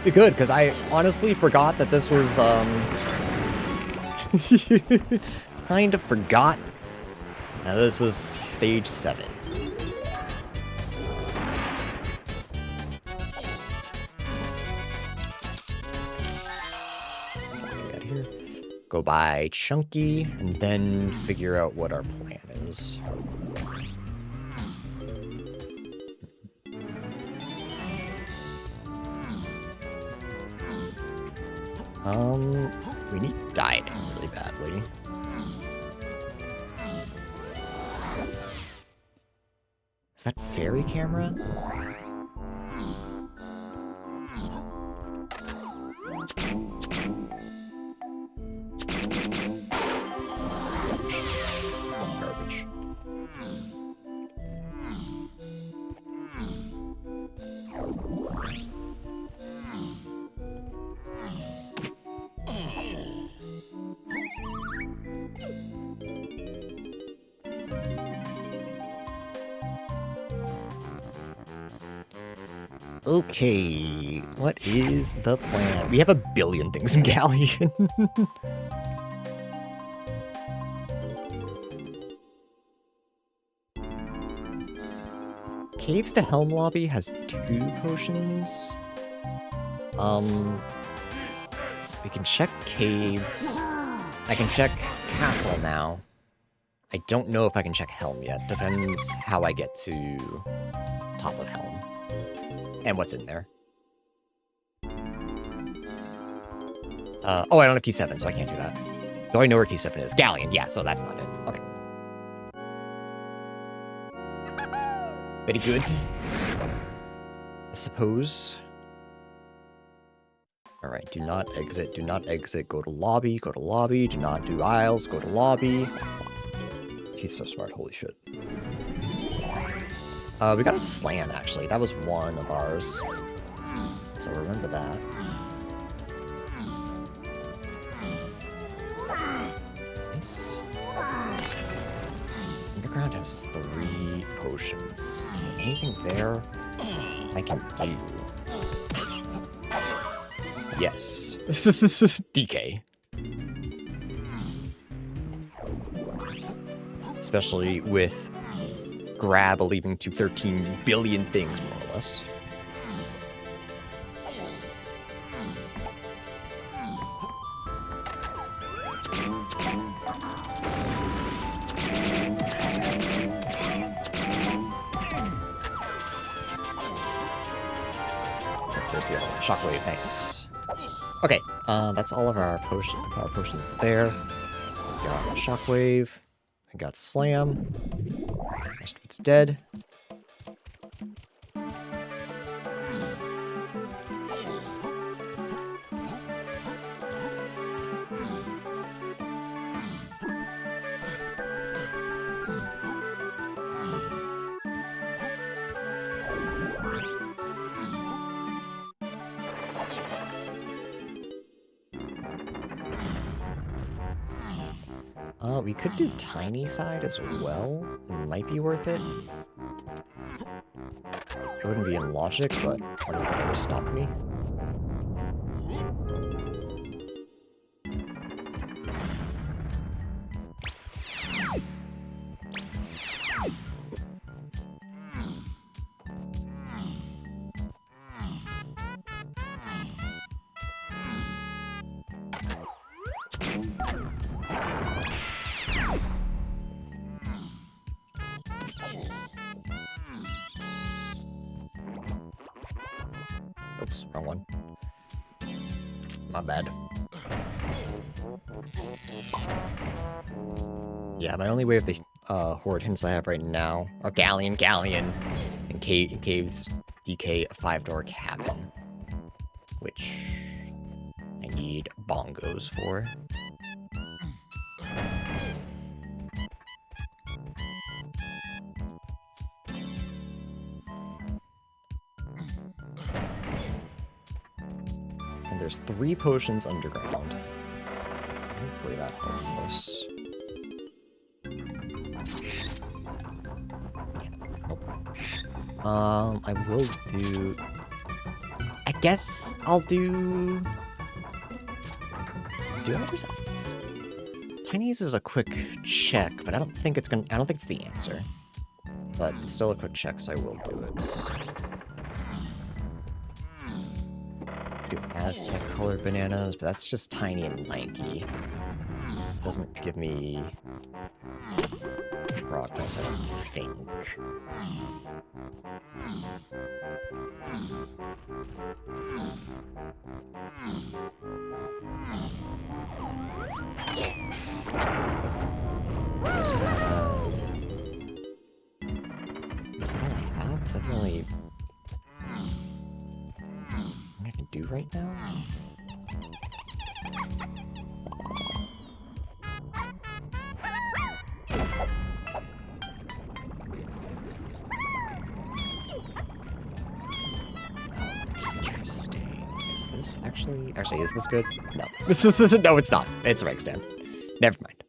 good, because I honestly forgot that this was, kind of forgot. Now this was stage 7. Get here. Go by Chunky, and then figure out what our plan is. We need diving really badly. Is that fairy camera? Garbage. Okay, what is the plan? We have a billion things in Galleon. Caves to Helm Lobby has 2 potions. We can check caves. I can check castle now. I don't know if I can check Helm yet. Depends how I get to top of Helm. And what's in there. Oh, I don't have key 7, so I can't do that. Do I know where key 7 is? Galleon, yeah, so that's not it. Okay. Very good. I suppose. Alright, do not exit, go to lobby, do not do aisles, go to lobby. He's so smart, holy shit. We got a slam, actually. That was one of ours. So remember that. Nice. Underground has 3 potions. Is there anything there I can do? Yes. DK. Especially with grab leaving to 13 billion things, more or less. There's the other one. Shockwave, nice. Okay, that's all of our potions there. We got Shockwave. I got Slam. Rest of it's dead. We could do tiny side as well. It might be worth it. It wouldn't be in logic, but how does that ever stop me? My bad. Yeah, my only way of the horde hints I have right now are Galleon, and Cave's DK a 5-door cabin, which I need bongos for. And there's 3 potions underground. Hopefully that helps us. I will do... I guess I'll do... Do I do something? Chinese is a quick check, but I don't think it's gonna... I don't think it's the answer. But it's still a quick check, so I will do it. Do Aztec colored bananas, but that's just tiny and lanky. Doesn't give me progress, I don't think. Does it have... Is that all I have? Is that the only... thing I can do right now? Interesting. Is this actually... Actually, is this good? No. No, it's not. It's a rank stand. Never mind.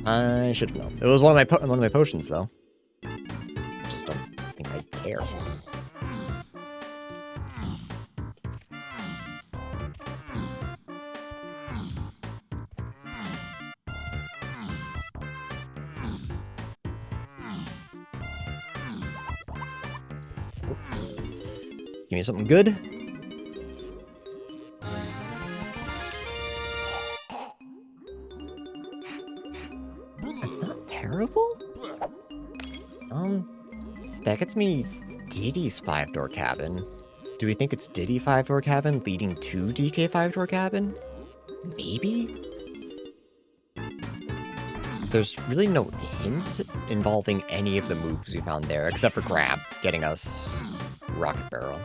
I should have known. It was one of my potions, though. I just don't think I care. Give me something good. That's not terrible. That gets me Diddy's 5-door cabin. Do we think it's Diddy 5-door cabin leading to DK 5-door cabin? Maybe? There's really no hint involving any of the moves we found there, except for Grab getting us Rocket Barrel.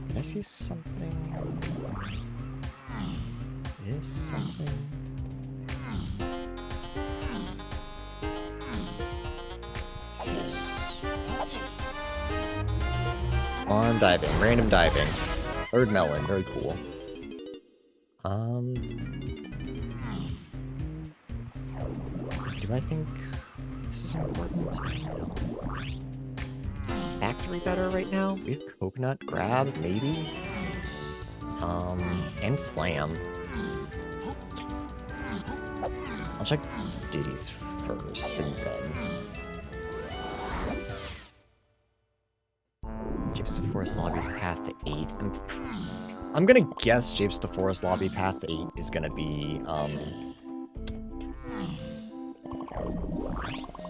Did I see something? Is this something? Yes. On diving, random diving. Third melon, very cool. Do I think this is important? I don't know. Is the factory better right now? We have coconut, grab, maybe? And slam. I'll check Diddy's first and then. Japes to Forest Lobby's path to 8. I'm gonna guess Japes to Forest Lobby path to 8 is gonna be,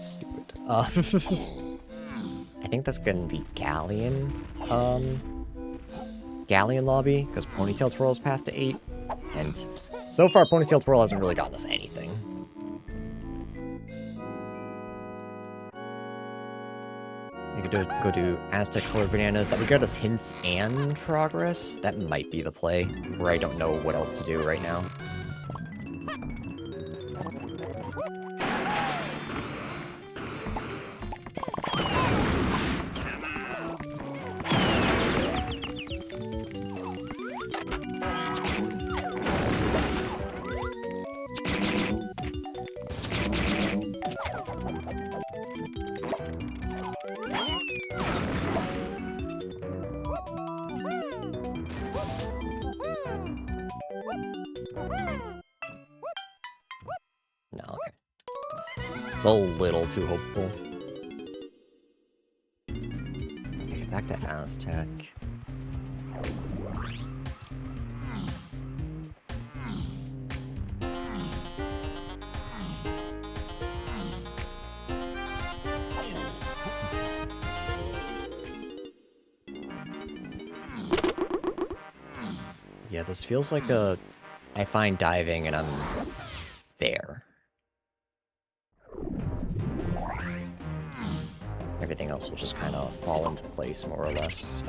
stupid. I think that's gonna be Galleon, Galleon Lobby, because Ponytail Twirl's path to 8. And so far, Ponytail Twirl hasn't really gotten us anything. We could go do Aztec colored bananas. That would get us hints and progress. That might be the play, where I don't know what else to do right now. No, okay. It's a little too hopeful. Back to Aztec. Yeah, this feels like I find diving and I'm there. Everything else will just kind of fall into place, more or less.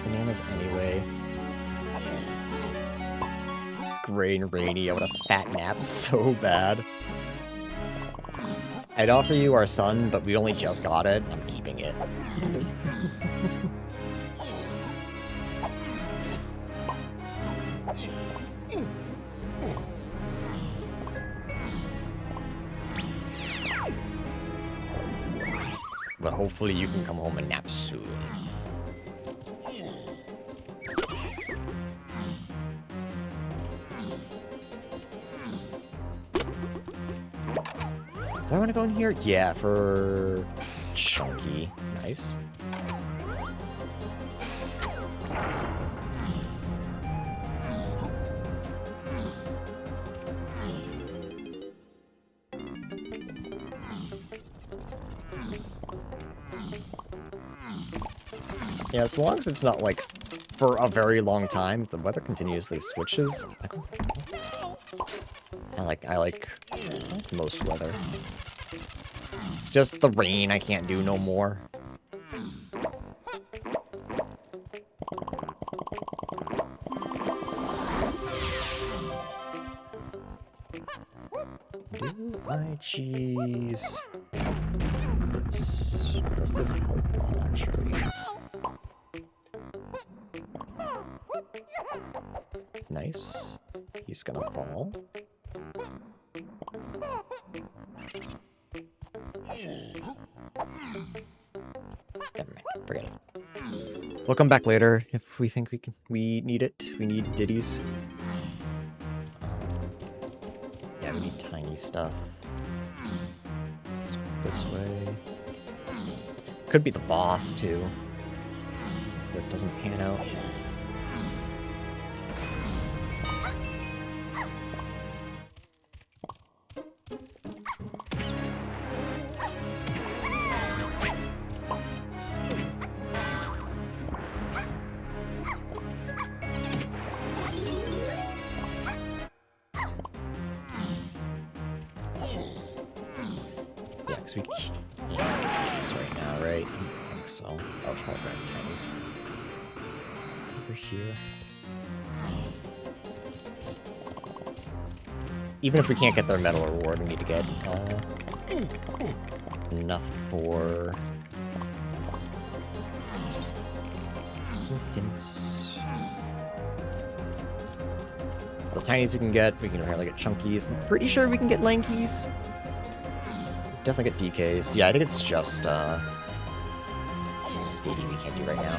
Bananas anyway. It's gray and rainy. I want a fat nap so bad. I'd offer you our son, but we only just got it. I'm keeping it. But hopefully you can come home and nap soon. Do I want to go in here? Yeah, for Chunky. Nice. Yeah, as long as it's not, like, for a very long time, if the weather continuously switches. I like most weather. It's just the rain I can't do no more. Do I cheese this? Does this help at all, actually? Nice. He's gonna fall. Never mind. Forget it. We'll come back later if we think we need it. We need ditties. Yeah, we need tiny stuff. Let's go this way. Could be the boss too. If this doesn't pan out. We can't get these right now, right? I don't think so. Oh, it's more grab tinies. Over here. Even if we can't get their medal reward, we need to get enough for some hints. The tinies we can apparently get chunkies. I'm pretty sure we can get lankies. Definitely get DKs. Yeah, I think it's just DD we can't do right now.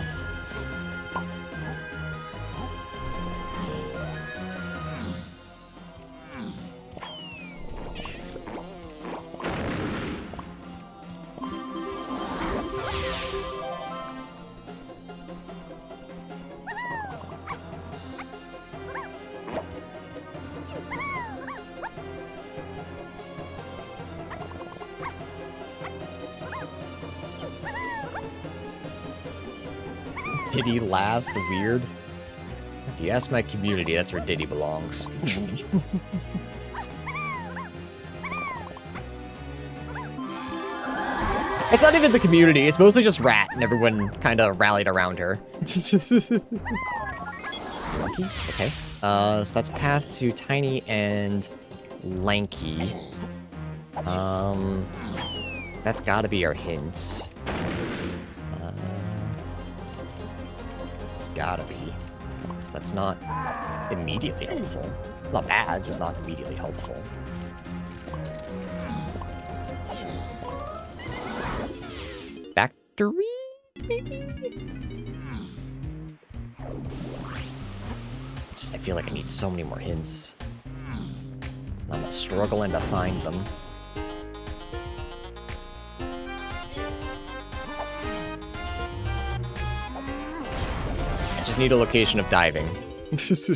Diddy last? Weird. If you ask my community, that's where Diddy belongs. It's not even the community, it's mostly just Rat, and everyone kind of rallied around her. Lucky? Okay. So that's path to Tiny and Lanky. That's gotta be our hints. It's gotta be. So that's not immediately helpful. It's not bad, it's just not immediately helpful. Factory, maybe? Just, I feel like I need so many more hints. I'm struggling to find them. I just need a location of diving.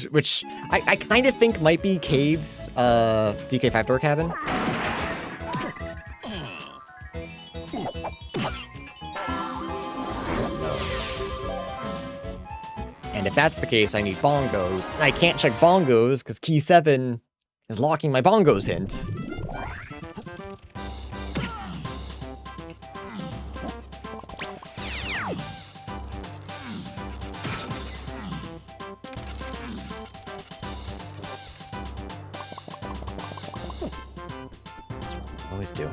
Which I kind of think might be Cave's DK5 door cabin. And if that's the case, I need bongos. And I can't check bongos because key 7 is locking my bongos hint. This one I always do.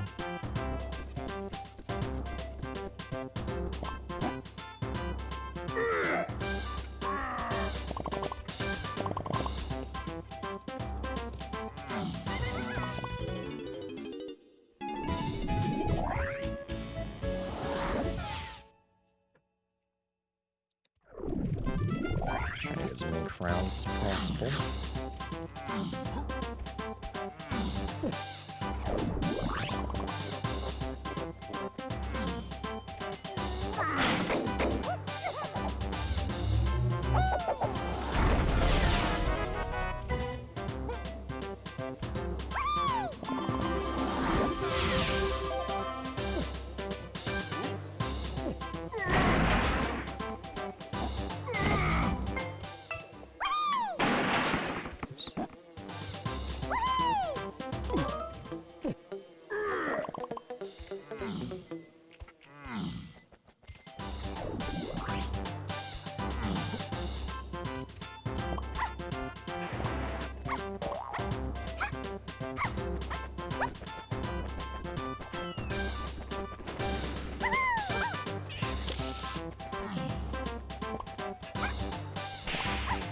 Trying to get as many crowns as possible.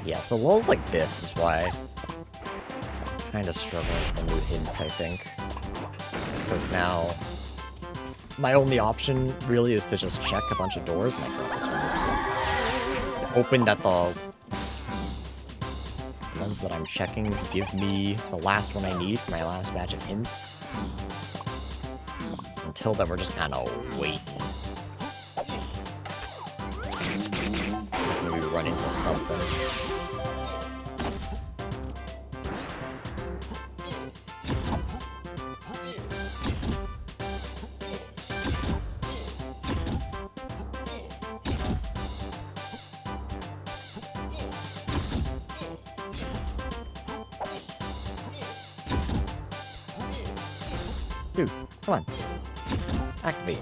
Yeah, so lulls like this is why I'm kind of struggling with the new hints, I think. Because now my only option really is to just check a bunch of doors, and I feel like this one is hoping that the ones that I'm checking give me the last one I need for my last batch of hints. Until then, we're just kind of waiting. Maybe we run into something. Dude, come on. Activate.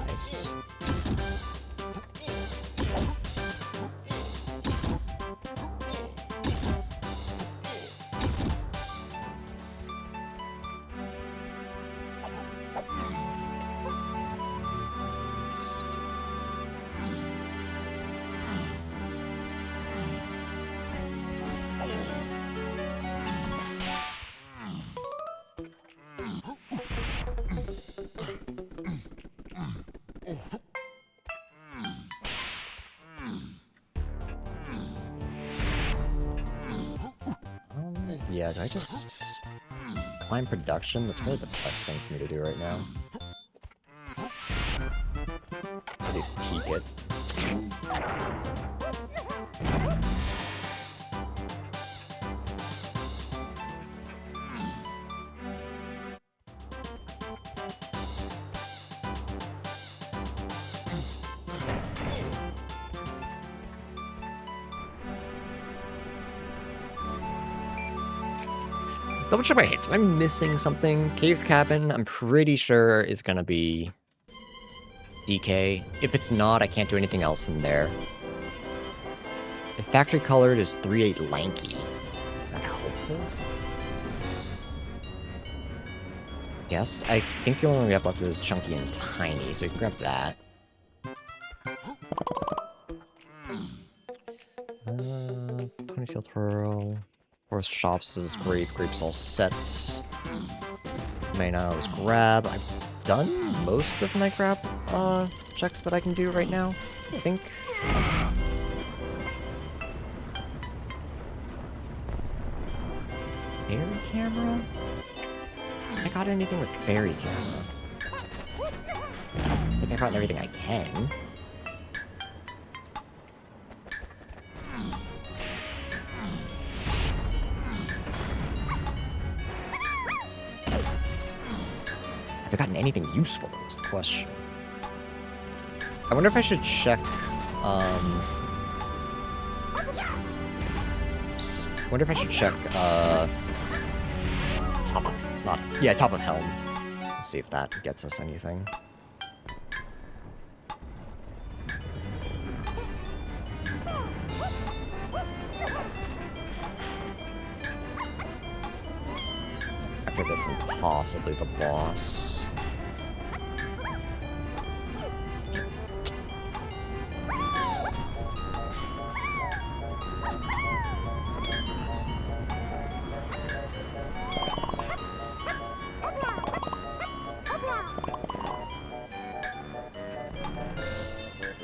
Nice. Yeah, do I just climb production? That's probably the best thing for me to do right now. At least peek it. Double check my hits. Am I missing something? Cave's Cabin, I'm pretty sure is gonna be DK. If it's not, I can't do anything else in there. If Factory Colored is 3-8 Lanky, is that helpful? Yes, I think the only one we have left is Chunky and Tiny, so you can grab that. Ponytail Twirl. Forest Shops is great. Grapes all set. Main is grab. I've done most of my grab checks that I can do right now, I think. Fairy camera? I got anything with fairy camera? I think I've gotten everything I can. Have I gotten anything useful, though, is the question. I wonder if I should check, oops. I wonder if I should check, top of Helm. Let's see if that gets us anything. After this, and possibly the boss.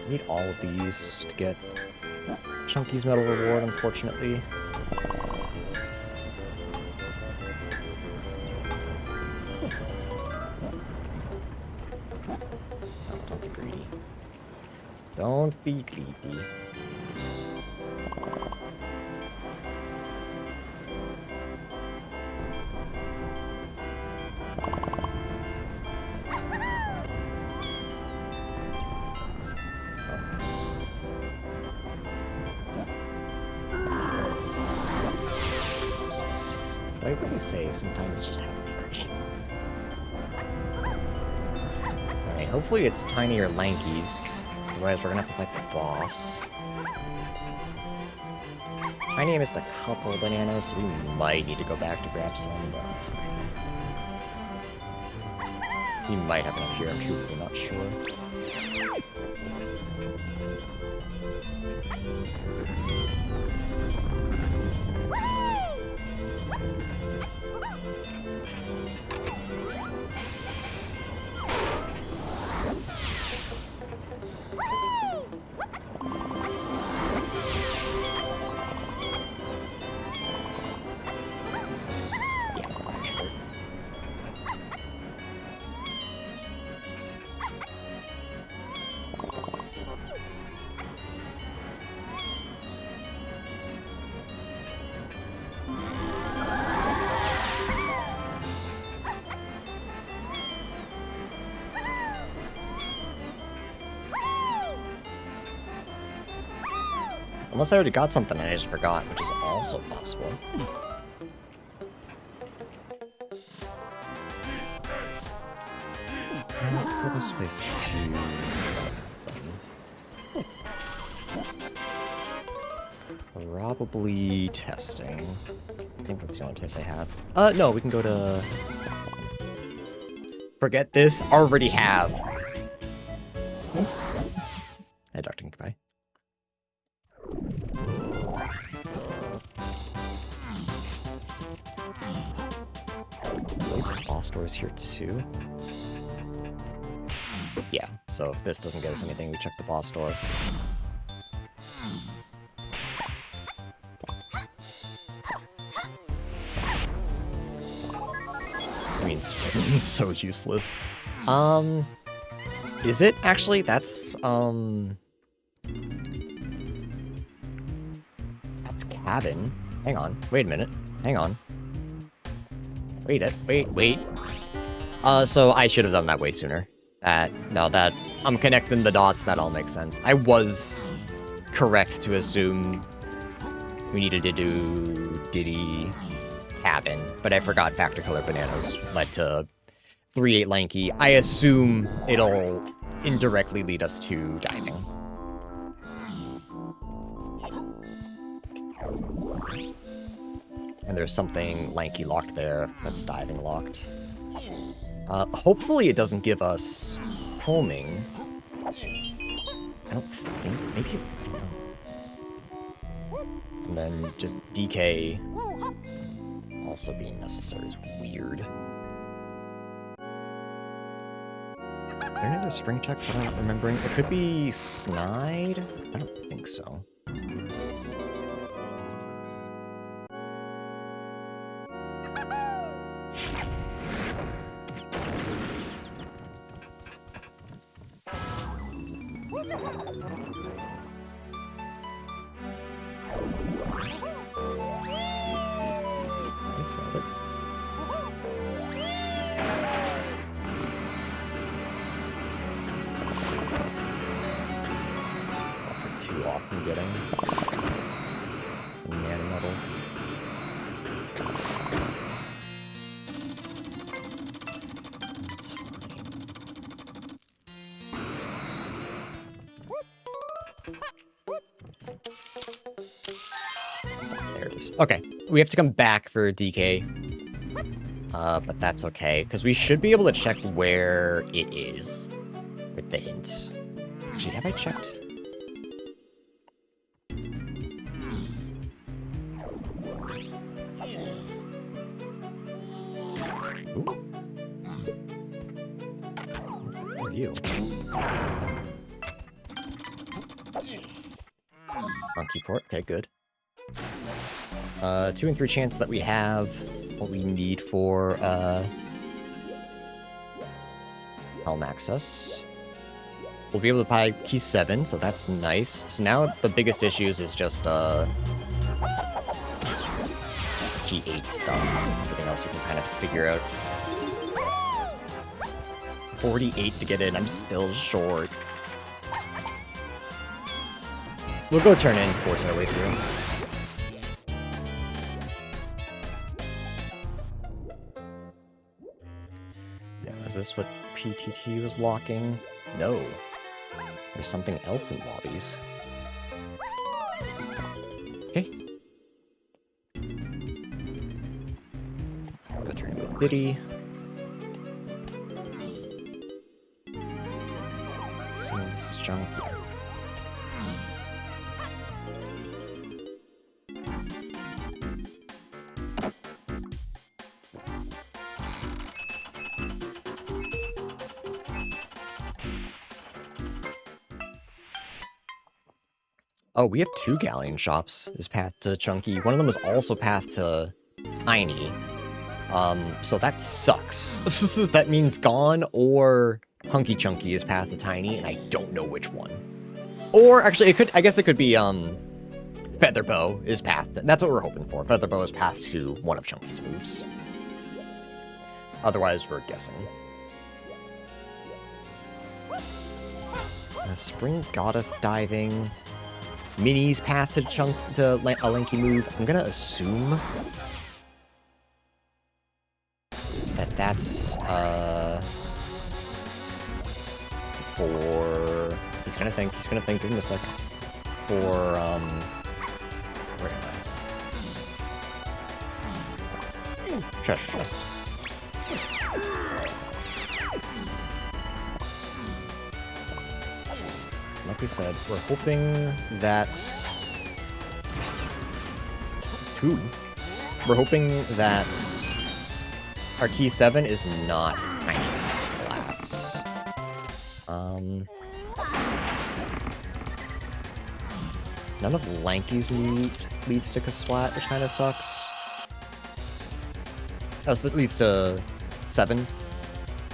Need all of these to get Chunky's medal reward, unfortunately. Oh, don't be greedy. Don't be greedy. What do you say? Sometimes just have to be greedy. Alright, hopefully it's Tiny or Lanky's. Otherwise, we're gonna have to fight the boss. Tiny missed a couple bananas, so we might need to go back to grab some, but that's okay. He might have enough here, I'm truly not sure. Unless I already got something and I just forgot, which is also possible. What's the best place to... Probably testing. I think that's the only place I have. No, we can go to... Forget this, already have. Hey, Dr. Goodbye. Boss doors here too. Yeah, so if this doesn't get us anything, we check the boss door. This means spin's so useless. Is it? Actually, that's cabin. Hang on. Wait a minute. Hang on. Wait. So I should have done that way sooner. No, I'm connecting the dots. That all makes sense. I was correct to assume we needed to do Diddy cabin, but I forgot Factor Color Bananas led to 3-8 Lanky. I assume it'll indirectly lead us to diving. And there's something Lanky locked there that's diving locked. Hopefully it doesn't give us homing. I don't think, maybe, I don't know. And then just DK also being necessary is weird. Are there any other spring checks that I'm not remembering? It could be Snide? I don't think so. Nice, nailed it. Too often getting nano metal. That's fine. There it is. Okay, we have to come back for DK. But that's okay, because we should be able to check where it is with the hint. Actually, have I checked? Ooh. Who are you? Monkey port. Okay, good. 2 and 3 chance that we have what we need for Helm access. We'll be able to buy key 7, so that's nice. So now the biggest issues is just key 8 stuff. Everything else we can kind of figure out. 48 to get in, I'm still short. We'll go turn in, force our way through. Yeah, is this what PTT was locking? No. There's something else in lobbies. Okay. Go turn in with Diddy. Assuming this is junk. Yeah. Oh, we have 2 galleon shops is path to Chunky. One of them is also path to Tiny. So that sucks. That means Gone or Hunky Chunky is path to Tiny, and I don't know which one. Or actually, I guess it could be Featherbow is path. That's what we're hoping for. Featherbow is path to one of Chunky's moves. Otherwise, we're guessing. Spring Goddess diving. Minnie's path to a lanky move. I'm gonna assume that that's for. He's gonna think. Give him a sec. For where am I? Treasure chest. Like we said, we're hoping that... 2. We're hoping that our key 7 is not Tiny's Splats. None of Lanky's leads to Kasplat, which kind of sucks. Oh, so it leads to 7.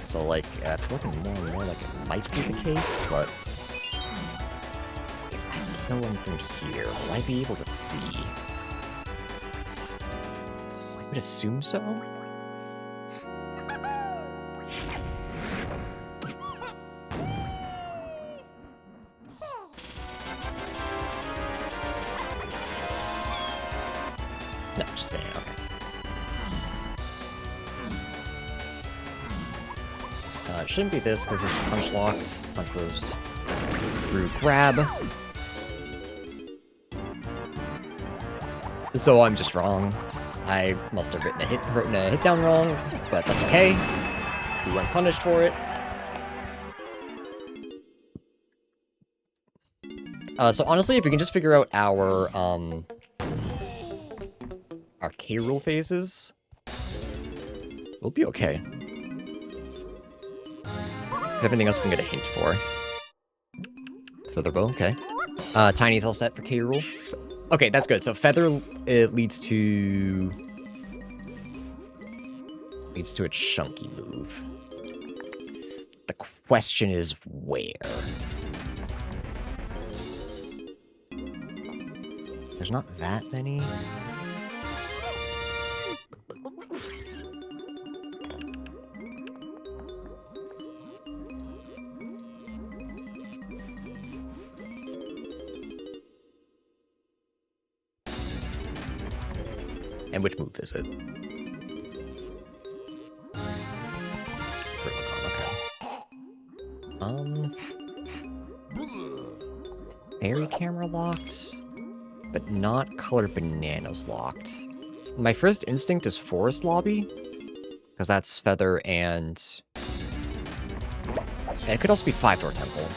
So, like, it's looking more and more like it might be the case, but... no one from here. Will I be able to see? I would assume so. No, just there, okay. It shouldn't be this because it's punch locked. Punch was through grab. So I'm just wrong. I must have written a hit down wrong, but that's okay. We weren't punished for it. So honestly, if we can just figure out our K rule phases, we'll be okay. Everything else we can get a hint for. Feather bow, okay. Tiny's all set for K rule. Okay, that's good. So feather leads to a chunky move. The question is where. There's not that many. And which move is it? Fairy camera locked, but not colored bananas locked. My first instinct is forest lobby, because that's feather and it could also be 5-door temple.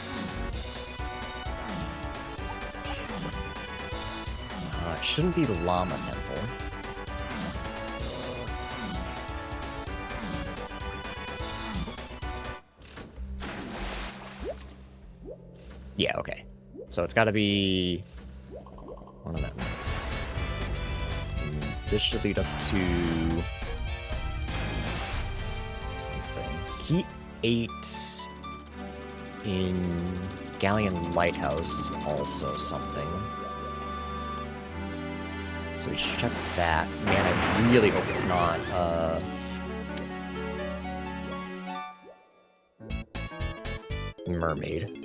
It shouldn't be llama temple. Yeah, okay. So it's got to be one of them. This should lead us to something. Key 8 in Galleon Lighthouse is also something. So we should check that. Man, I really hope it's not Mermaid.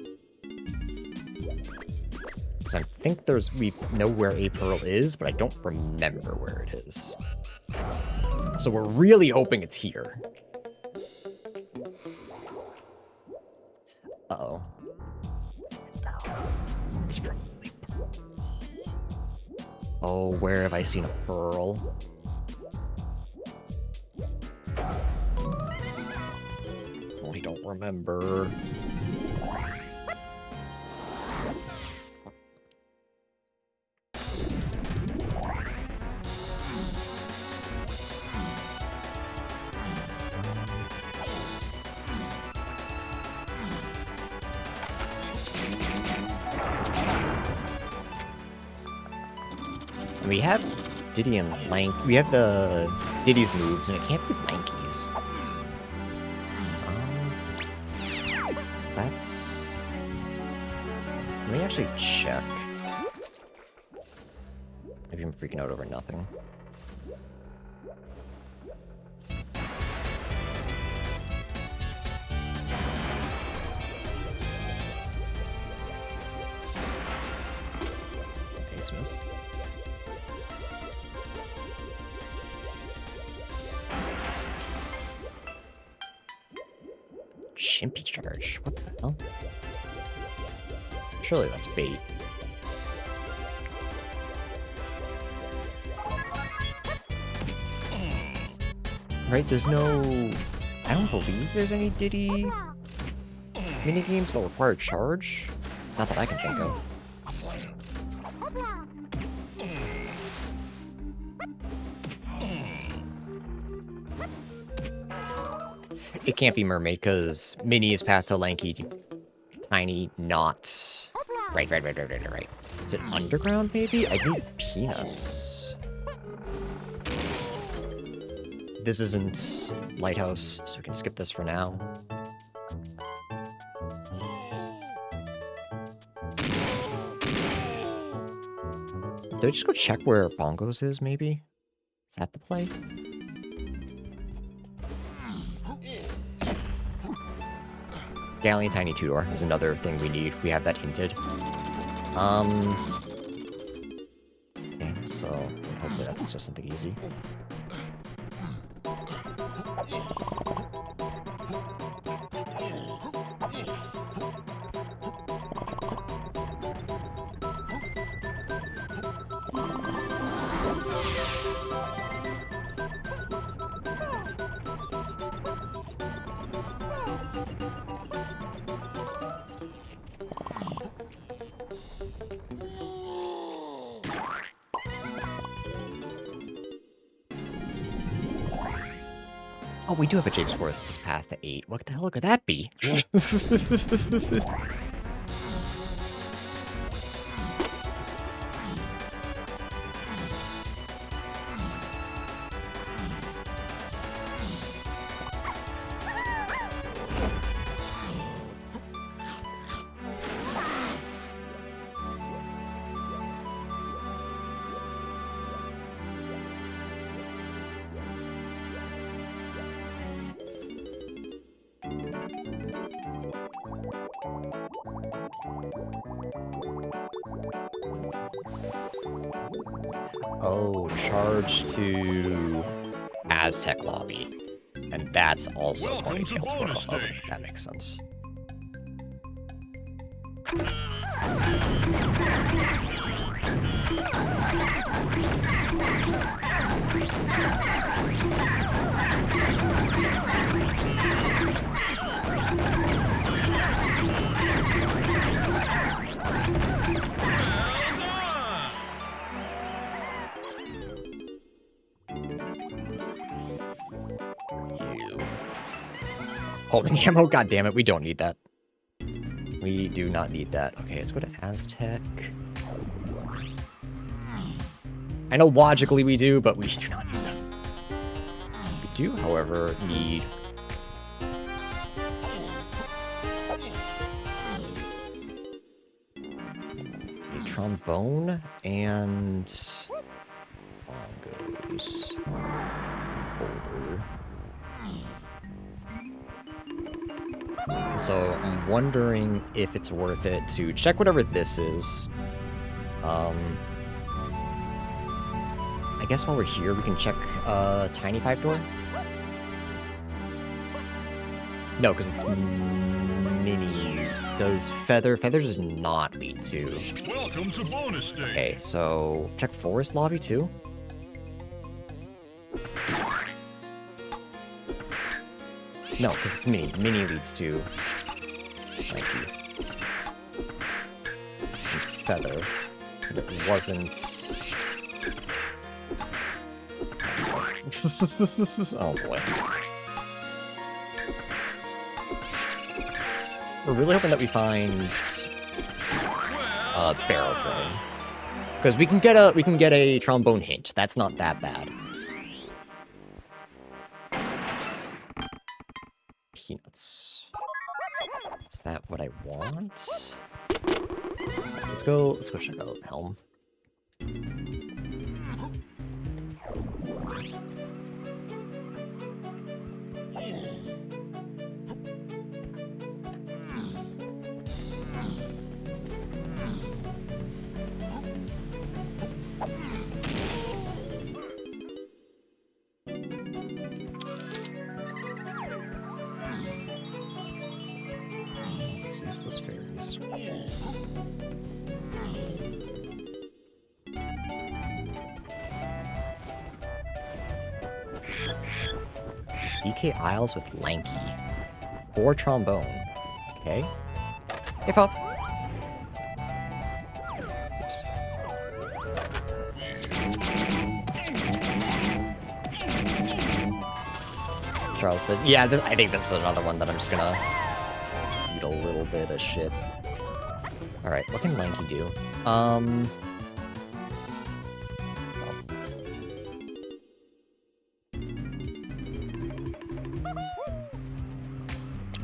Because I think we know where a pearl is, but I don't remember where it is. So we're really hoping it's here. Uh-oh. It's probably pearl. Oh, where have I seen a pearl? Oh, I don't remember. We have Diddy and Lank. We have the Diddy's moves, and it can't be Lanky's. So that's. Let me actually check. Maybe I'm freaking out over nothing. Face miss. Chimpy charge. What the hell? Surely that's bait. Right, there's no... I don't believe there's any Diddy minigames that require charge. Not that I can think of. It can't be Mermaid, because Minnie is path to Lanky, Tiny, not... Right. Is it underground, maybe? I need peanuts. This isn't Lighthouse, so we can skip this for now. Did I just go check where Bongos is, maybe? Is that the play? Galleon Tiny 2-door is another thing we need. We have that hinted. Okay, so hopefully that's just something easy. Oh, we do have a Japes Forest this path to 8. What the hell could that be? Oh, charge to Aztec Lobby. And that's also Ponytail's World. Okay, that makes sense. Holding ammo, god damn it, we don't need that. We do not need that. Okay, let's go to Aztec. I know logically we do, but we do not need that. We do, however, need... a trombone and... bongos. Boulder. So I'm wondering if it's worth it to check whatever this is. I guess while we're here, we can check Tiny 5 door. No, because it's mini. Does Feather? Feather does not lead to. Welcome to bonus day. Okay, so check Forest Lobby too. No, because it's mini. Mini leads to. Thank you. And Feather. And it wasn't. Oh boy. We're really hoping that we find barrel throwing. Because we can get a trombone hint. That's not that bad. Peanuts. Is that what I want? Let's go check out Helm. Let's use this fairies. DK Isles with Lanky. Or trombone. Okay. Hey, Pop. Charles, but yeah, I think this is another one that I'm just gonna eat a little bit of shit. Alright, what can Lanky do?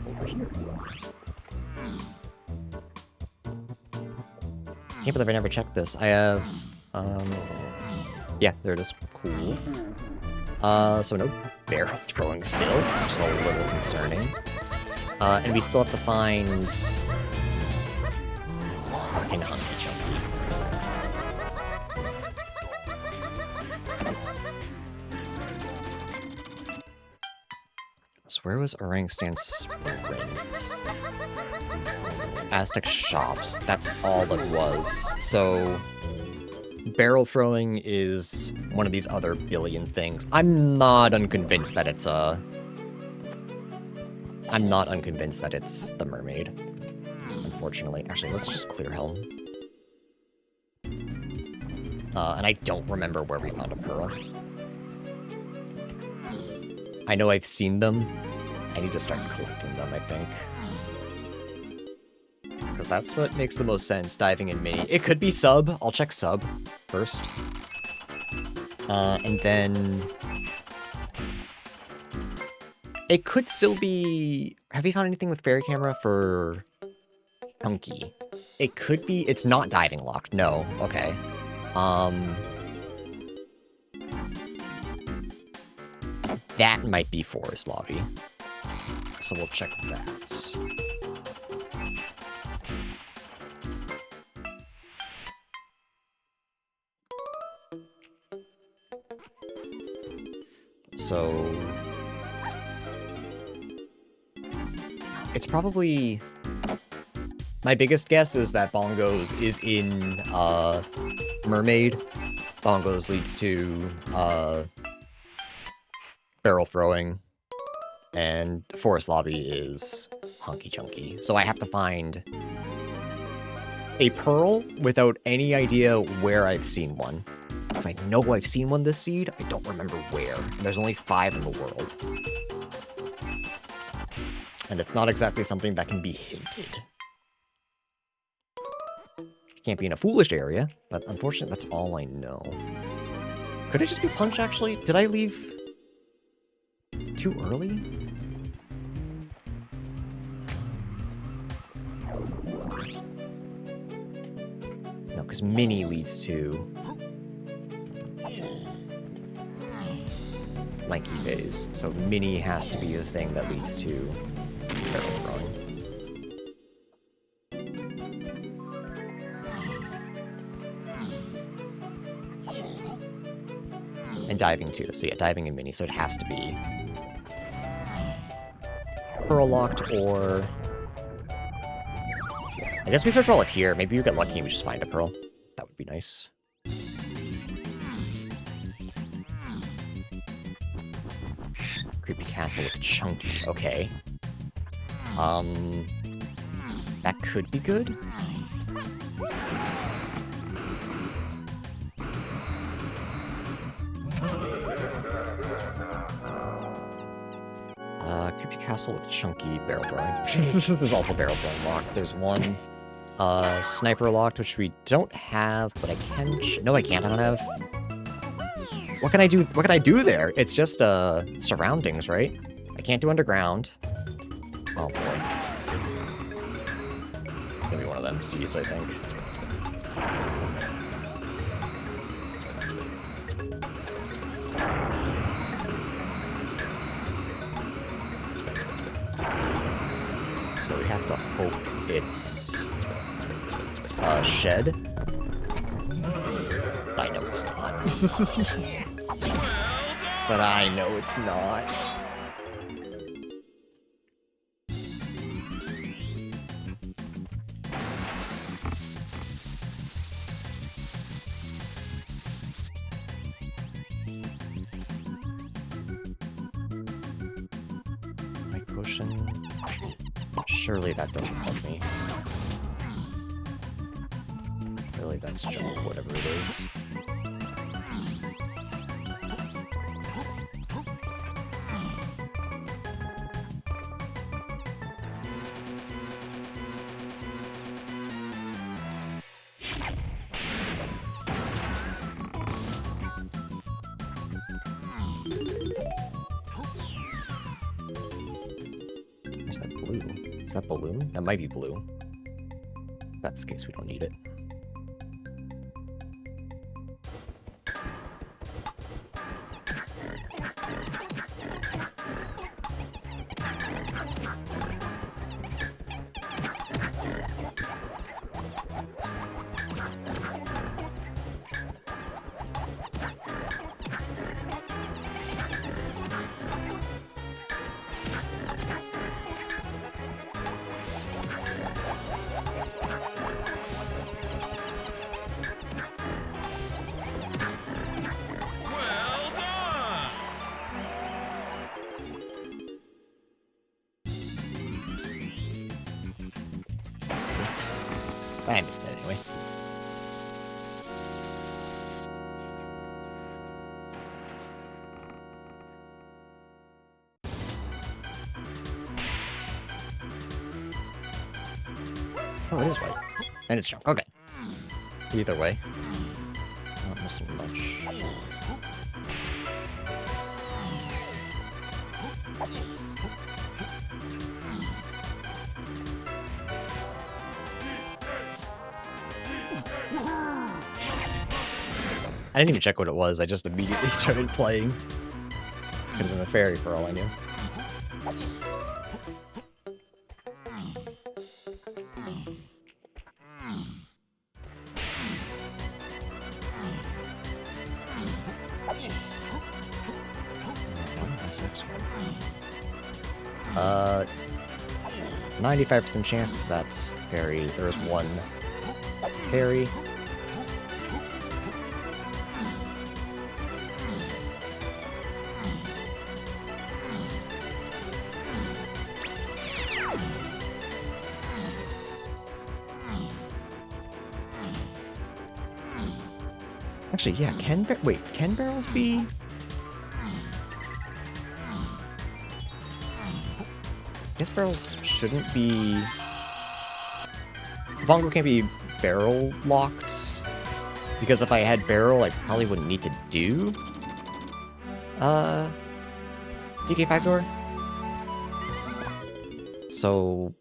Over here. Can't believe I never checked this. I have, yeah, there it is. Cool. So no barrel throwing still, which is a little concerning. And we still have to find... fucking Hunky Chunky. So where was Orangutan Sprint? Aztec Shops, that's all it was. So... barrel throwing is one of these other billion things. I'm not unconvinced that it's I'm not unconvinced that it's the mermaid. Unfortunately. Actually, let's just clear Helm. And I don't remember where we found a pearl. I know I've seen them. I need to start collecting them, I think. Because that's what makes the most sense, diving in mini. It could be sub. I'll check sub first. And then... It could still be... Have you found anything with fairy camera for Chunky? It could be... It's not diving locked. No. Okay. That might be Forest Lobby. So we'll check that. So... It's probably... My biggest guess is that Bongos is in, Mermaid. Bongos leads to, barrel throwing. And Forest Lobby is Honky Chunky. So I have to find a pearl without any idea where I've seen one. Because I know I've seen one this seed, I don't remember where. And there's only 5 in the world. And it's not exactly something that can be hinted. It can't be in a foolish area, but unfortunately that's all I know. Could it just be Punch, actually? Did I leave too early? No, because Mini leads to Lanky Phase, so Mini has to be the thing that leads to barrel throwing. And diving too, so yeah, diving and Mini, so it has to be Pearl locked or... I guess we search all of here, maybe we get lucky and we just find a Pearl. That would be nice. Creepy Castle with Chunky, okay. That could be good. Creepy Castle with Chunky barrel throwing. There's also barrel throwing locked. There's one sniper locked, which we don't have, but I can. No, I can't. I don't have. What can I do? What can I do there? It's just surroundings, right? I can't do underground. Oh boy. Gonna be one of them seeds, I think. So we have to hope it's shed. I know it's not. But I know it's not. My potion. Surely that doesn't help me. Surely that's junk, whatever it is. Where's that blue? Is that balloon? That might be blue. If that's the case, we don't need it. I missed it anyway. Oh, it is white. And it's junk. Okay. Either way. Not missing much. I didn't even check what it was, I just immediately started playing. Could have been a fairy for all I knew. Uh, 95% chance that's the fairy. There's one fairy. Actually, yeah, can barrels be? I guess barrels shouldn't be... Bongo can't be barrel locked, because if I had barrel, I probably wouldn't need to do DK5 door. So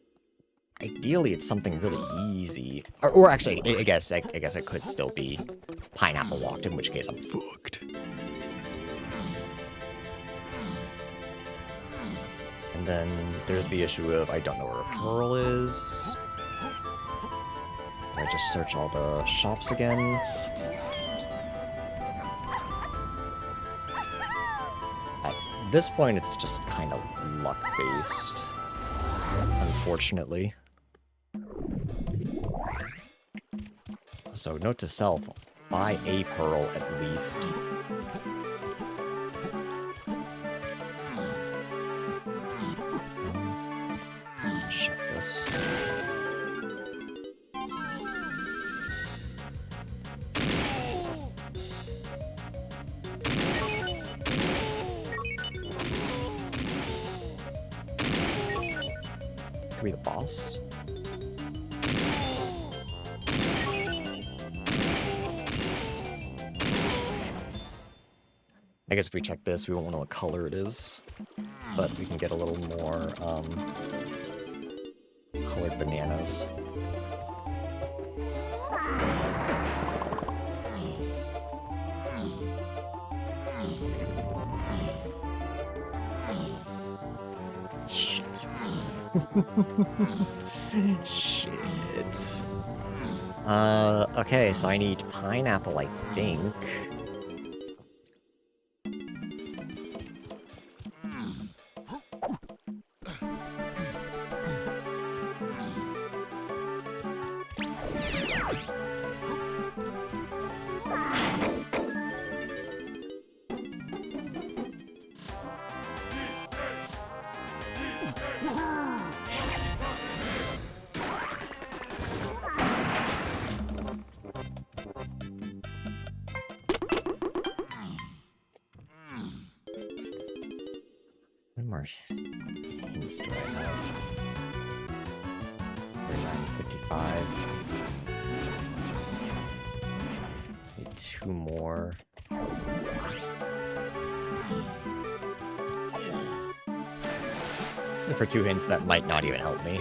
ideally, it's something really easy, or actually, I guess it could still be pineapple locked, in which case I'm fucked. And then there's the issue of I don't know where a pearl is. I just search all the shops again. At this point, it's just kind of luck-based, unfortunately. So, note to self, buy a pearl at least. Check this. Are we the boss? I guess if we check this, we won't know what color it is, but we can get a little more colored bananas. Shit. Shit. Okay, so I need pineapple, I think. One more hints do I have? 39.55. Need two more. And for two hints, that might not even help me.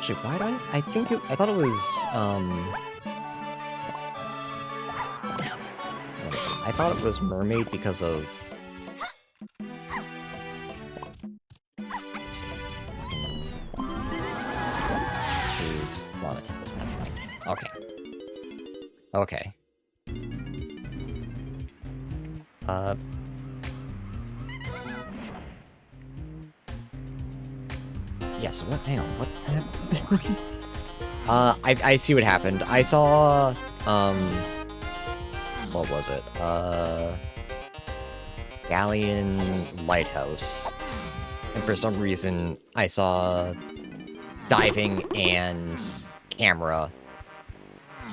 Actually, why did I think I thought it was, what is it? I thought it was mermaid because of... Caves, lava temples, path. Okay. Okay. Yeah, so what, hang on, what happened? I see what happened. I saw, what was it? Galleon Lighthouse. And for some reason, I saw diving and camera.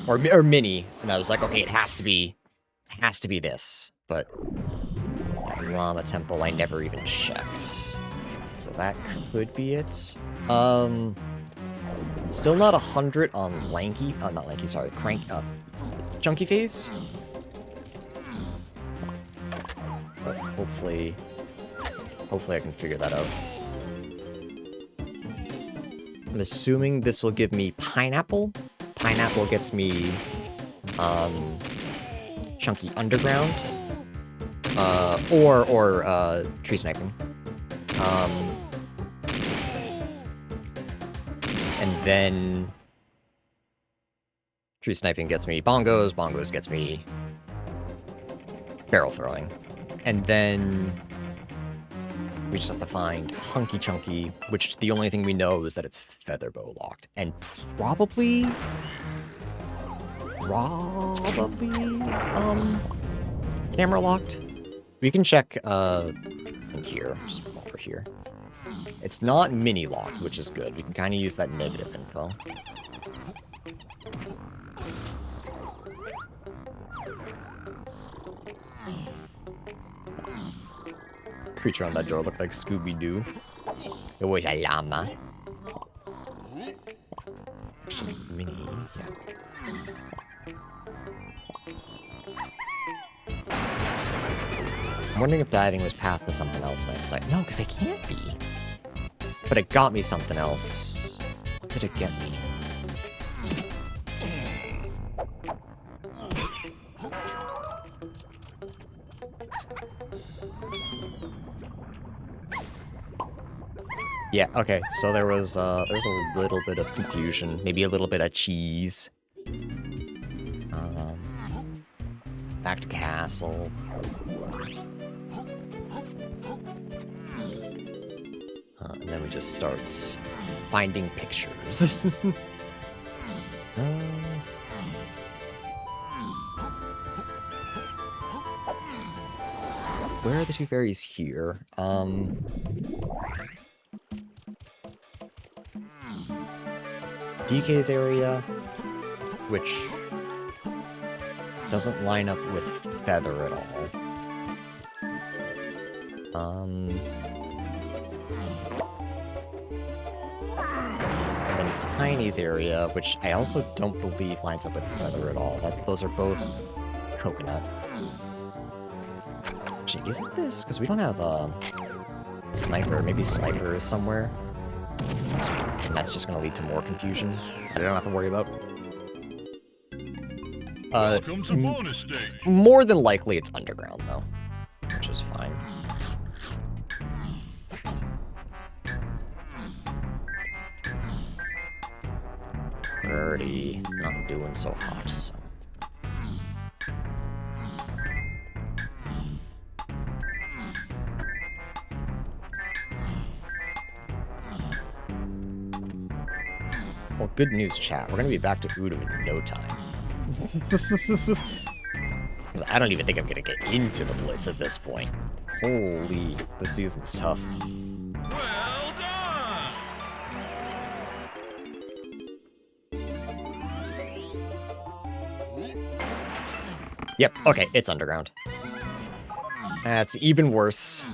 Or mini. And I was like, okay, it has to be this. But Llama Temple, I never even checked. So that could be it. Still not 100 on Lanky, not Lanky, sorry, Chunky Phase. But hopefully I can figure that out. I'm assuming this will give me Pineapple. Pineapple gets me, Chunky Underground. Or Tree Sniping. And then Tree Sniping gets me Bongos, Bongos gets me Barrel Throwing. And then we just have to find Hunky Chunky, which the only thing we know is that it's Featherbow locked. And probably, camera locked. We can check, in here, just while we're here. It's not mini locked, which is good. We can kind of use that negative info. Creature on that door looked like Scooby-Doo. It was a llama. Actually, mini, yeah. I'm wondering if diving was path to something else in my sight. No, because it can't be. But it got me something else. What did it get me? Yeah, okay, so there was a little bit of confusion, maybe a little bit of cheese. Back to castle. And then we just start finding pictures. Where are the two fairies here? DK's area, which doesn't line up with Feather at all. And then Tiny's area, which I also don't believe lines up with Feather at all. Those are both coconut. Actually, isn't this? Because we don't have Sniper. Maybe Sniper is somewhere. And that's just going to lead to more confusion. I don't have to worry about. Welcome to bonus stage. More than likely it's underground, though. Which is fine. We're already not doing so hot, so... Well, good news, chat. We're gonna be back to Udom in no time. Because I don't even think I'm gonna get into the Blitz at this point. Holy, this season's tough. Well done! Yep, okay, it's underground. That's even worse.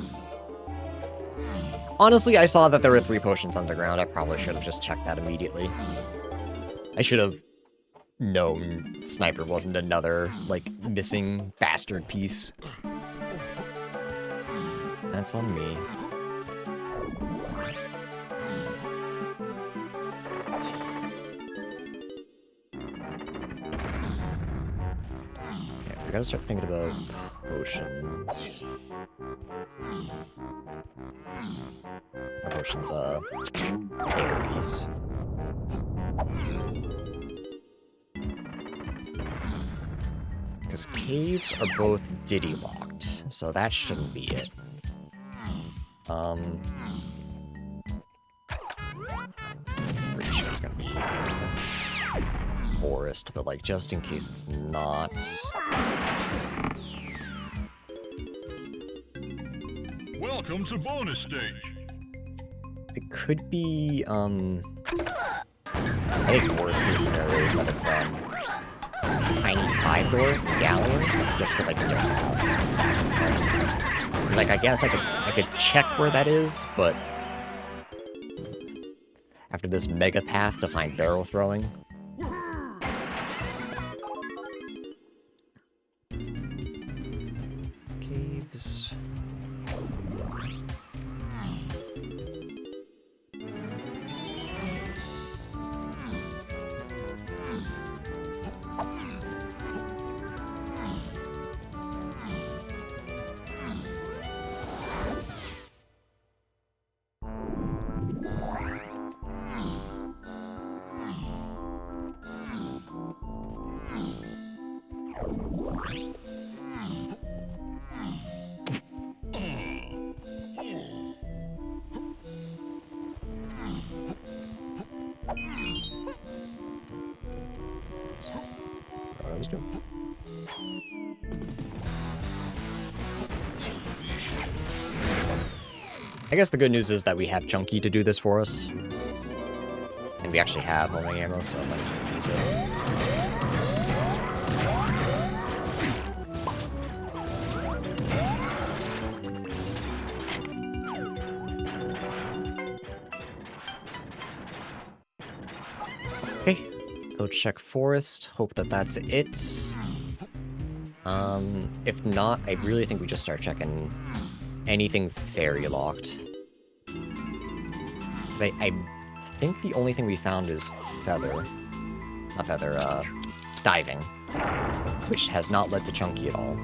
Honestly, I saw that there were 3 potions underground. I probably should have just checked that immediately. I should have known Sniper wasn't another, like, missing bastard piece. That's on me. gotta start thinking about potions. Not potions, berries. Because caves are both Diddy locked, so that shouldn't be it. Pretty sure it's gonna be forest, but like just in case it's not. Welcome to bonus stage. It could be I think worst case scenario is that it's tiny 5-door gallery, just because I don't have saxophone. Like I guess I could check where that is, but after this mega path to find barrel throwing. Caves. What I was doing. I guess the good news is that we have Chunky to do this for us. And we actually have homing ammo, so I might as well use it. Okay, go check forest, hope that that's it. If not, I really think we just start checking anything fairy locked. Because I think the only thing we found is diving, which has not led to Chunky at all.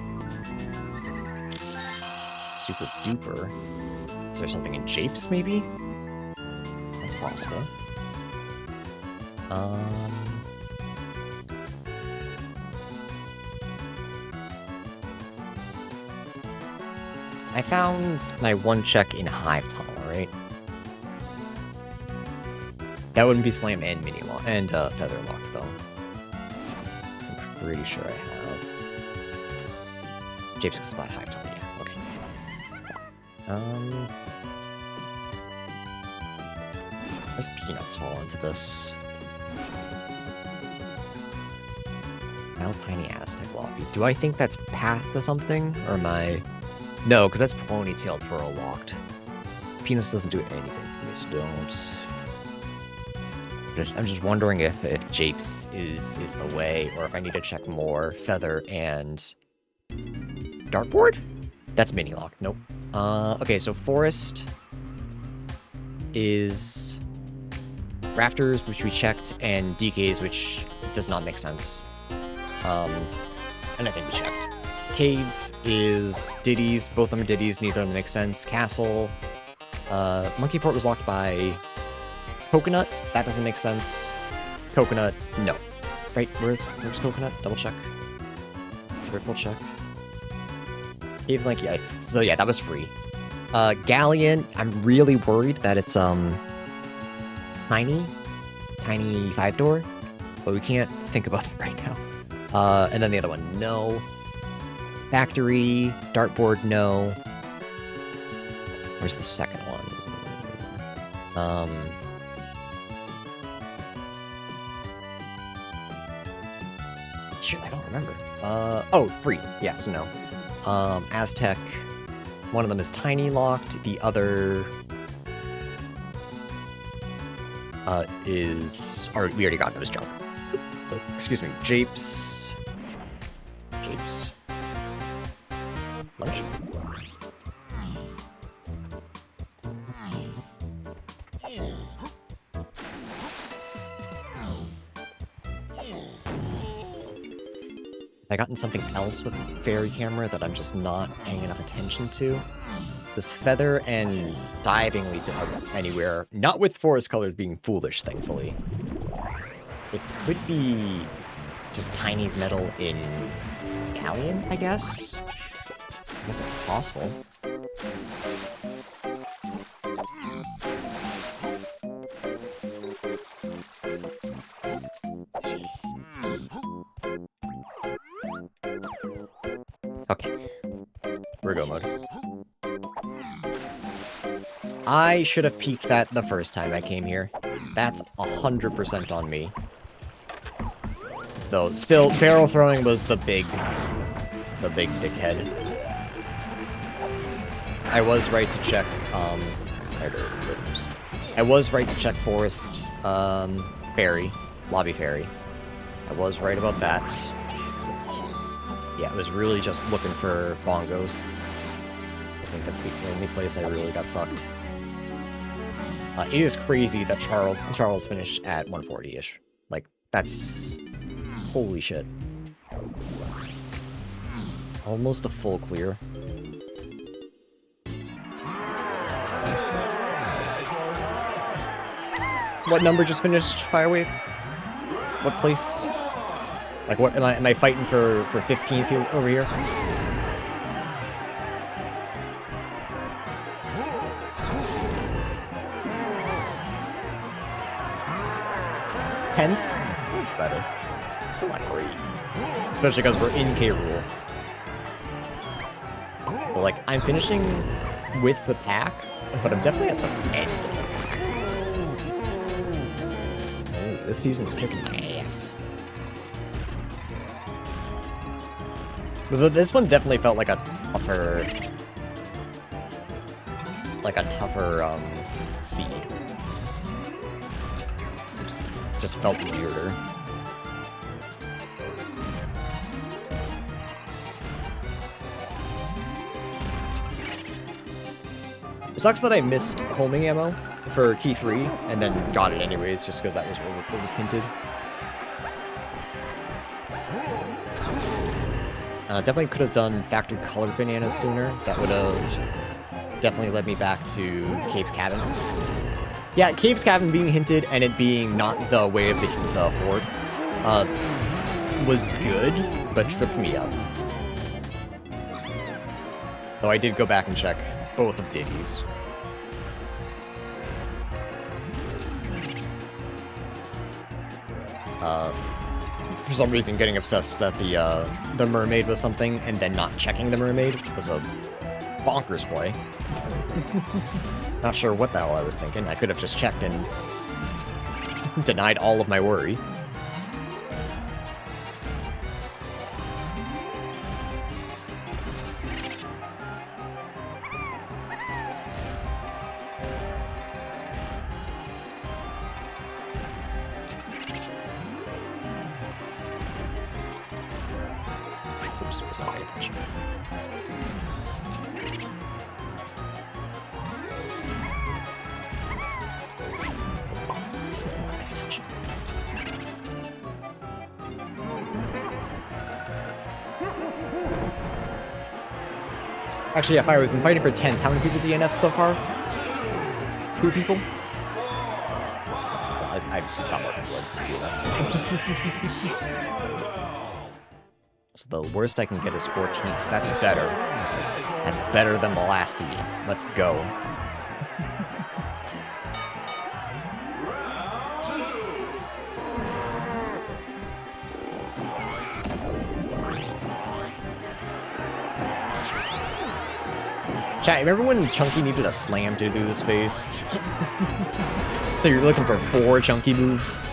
Super duper. Is there something in Japes, maybe? That's possible. I found my one check in Hive Tunnel, right? That wouldn't be Slam and Mini Lock and Feather Locked, though. I'm pretty sure I have. Japes can spot Hive Tunnel, yeah, okay. Does Peanuts fall into this? How tiny Aztec lobby. Do I think that's path to something? Or am I... No, because that's Ponytail Twirl locked. Peanuts doesn't do anything for me, so don't... I'm just wondering if Japes is the way, or if I need to check more Feather and... Dartboard? That's mini locked. Nope. Okay, so Forest is Rafters, which we checked, and DKs, which does not make sense. And I think we checked. Caves is Diddy's. Both of them are Diddy's. Neither of them make sense. Castle. Monkey Port was locked by Coconut. That doesn't make sense. Coconut. No. Right? Where's Coconut? Double check. Triple check. Caves Lanky Ice. So yeah, that was free. Galleon. I'm really worried that it's tiny 5-door, but we can't think about that right now. And then the other one, no. Factory, Dartboard, no. Where's the second one? Shit, I don't remember. Oh, free. Yes, no. Aztec. One of them is tiny locked. The other is... Or we already got those junk. Excuse me. Japes. Lunch? I gotten something else with fairy camera that I'm just not paying enough attention to? This feather and diving lead to anywhere. Not with forest colors being foolish, thankfully. It could be just Tiny's metal in Galleon, I guess? I guess that's possible. Okay. Virgo mode. I should have peeked that the first time I came here. That's 100% on me. Though, still, barrel throwing was the big dickhead. I was right to check, I was right to check forest, fairy, lobby fairy. I was right about that. Yeah, it was really just looking for bongos. I think that's the only place I really got fucked. It is crazy that Charles finished at 140-ish. Like, that's... holy shit. Almost a full clear. What number just finished Firewave? What place? Like, what am I fighting for 15th over here? 10th? That's better. Still not great. Especially because we're in K. Rool. But, like, I'm finishing with the pack, but I'm definitely at the end of the pack. Oh, this season's kicking my ass. But this one definitely felt like a tougher seed. Just felt weirder. It sucks that I missed homing ammo for key 3 and then got it anyways, just because that was what was hinted. Definitely could have done factory colored bananas sooner. That would have definitely led me back to Cave's Cabin. Yeah, Cave's Cabin being hinted and it being not the way of the Horde was good, but tripped me up. Though I did go back and check both of Diddy's. For some reason, getting obsessed that the mermaid was something and then not checking the mermaid was a bonkers play. Not sure what the hell I was thinking. I could have just checked and denied all of my worry. Oops, was not paying attention. Still not paying attention. Actually, yeah, we've been fighting for 10th. How many people DNF so far? 2 people? So I've got more people left. So the worst I can get is 14th. That's better. That's better than the last seed. Let's go. Chat, remember when Chunky needed a slam to do this phase? So you're looking for 4 Chunky moves?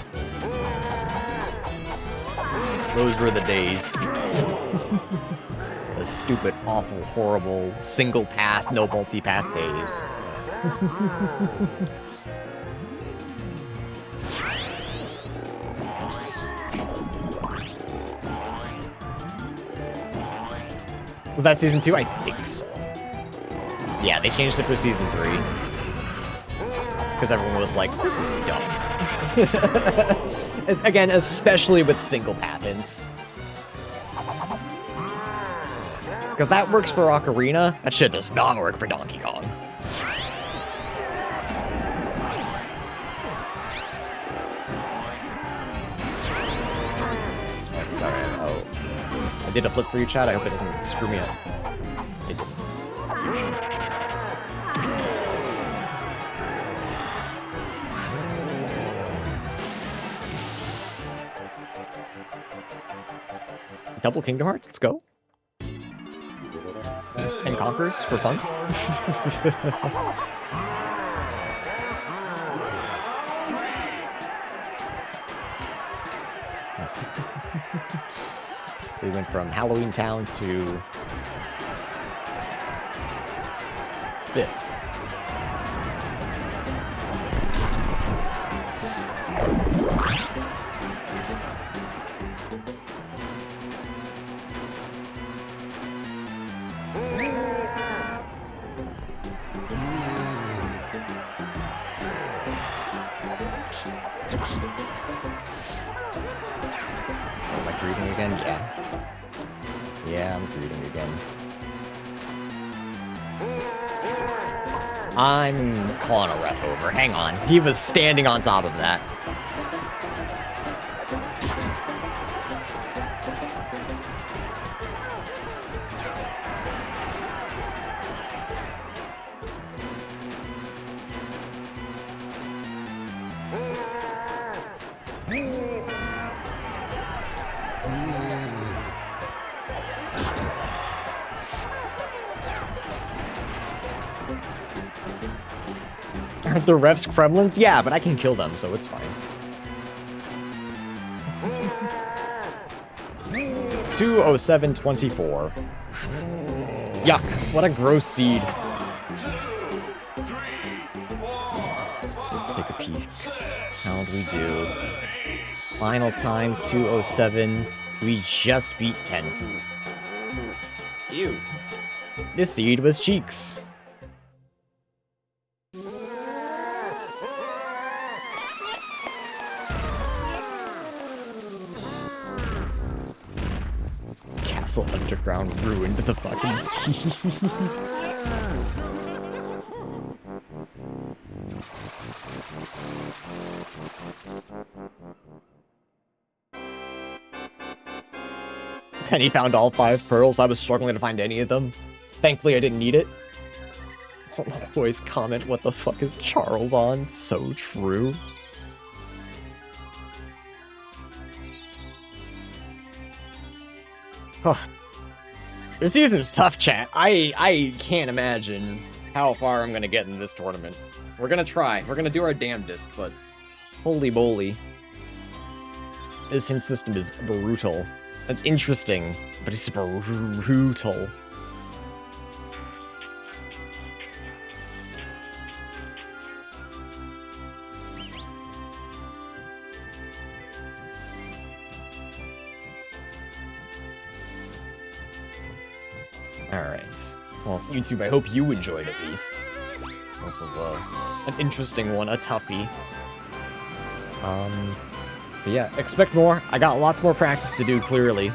Those were the days. The stupid, awful, horrible, single path, no multi-path days. Was that season 2? I think so. Yeah, they changed it for season 3. Because everyone was like, this is dumb. Again, especially with single path hints. Because that works for Ocarina. That shit does not work for Donkey Kong. Oh, sorry. Oh. I did a flip for you, Chad. I hope it doesn't screw me up. It didn't. Double Kingdom Hearts, let's go. And Conquerors for fun. We went from Halloween Town to this. Am I greeting again? Yeah. Yeah, I'm greeting again. I'm calling a ref over. Hang on. He was standing on top of that. Aren't the refs Kremlins? Yeah, but I can kill them, so it's fine. 20724. Yuck, what a gross seed. Let's take a peek. How'd we do? Final time, 207. We just beat 10th. Ew. This seed was Cheeks. Castle Underground ruined the fucking seed. Penny found all 5 pearls. I was struggling to find any of them. Thankfully, I didn't need it. Always comment, what the fuck is Charles on? So true. Oh. This season's tough, chat. I can't imagine how far I'm gonna get in this tournament. We're gonna try. We're gonna do our damnedest, but holy moly. This hint system is brutal. It's interesting, but it's brutal. Alright. Well, YouTube, I hope you enjoyed at least. This was an interesting one, a toughie. But yeah, expect more. I got lots more practice to do, clearly.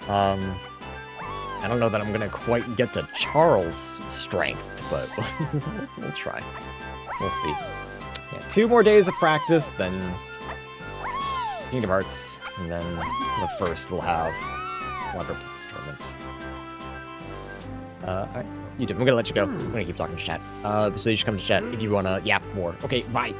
I don't know that I'm gonna quite get to Charles' strength, but we'll try. We'll see. Yeah, 2 more days of practice, then Kingdom Hearts, and then the first we'll have play this tournament. Alright, YouTube, I'm gonna let you go. I'm gonna keep talking to chat. So you should come to chat if you wanna yap more. Okay, bye.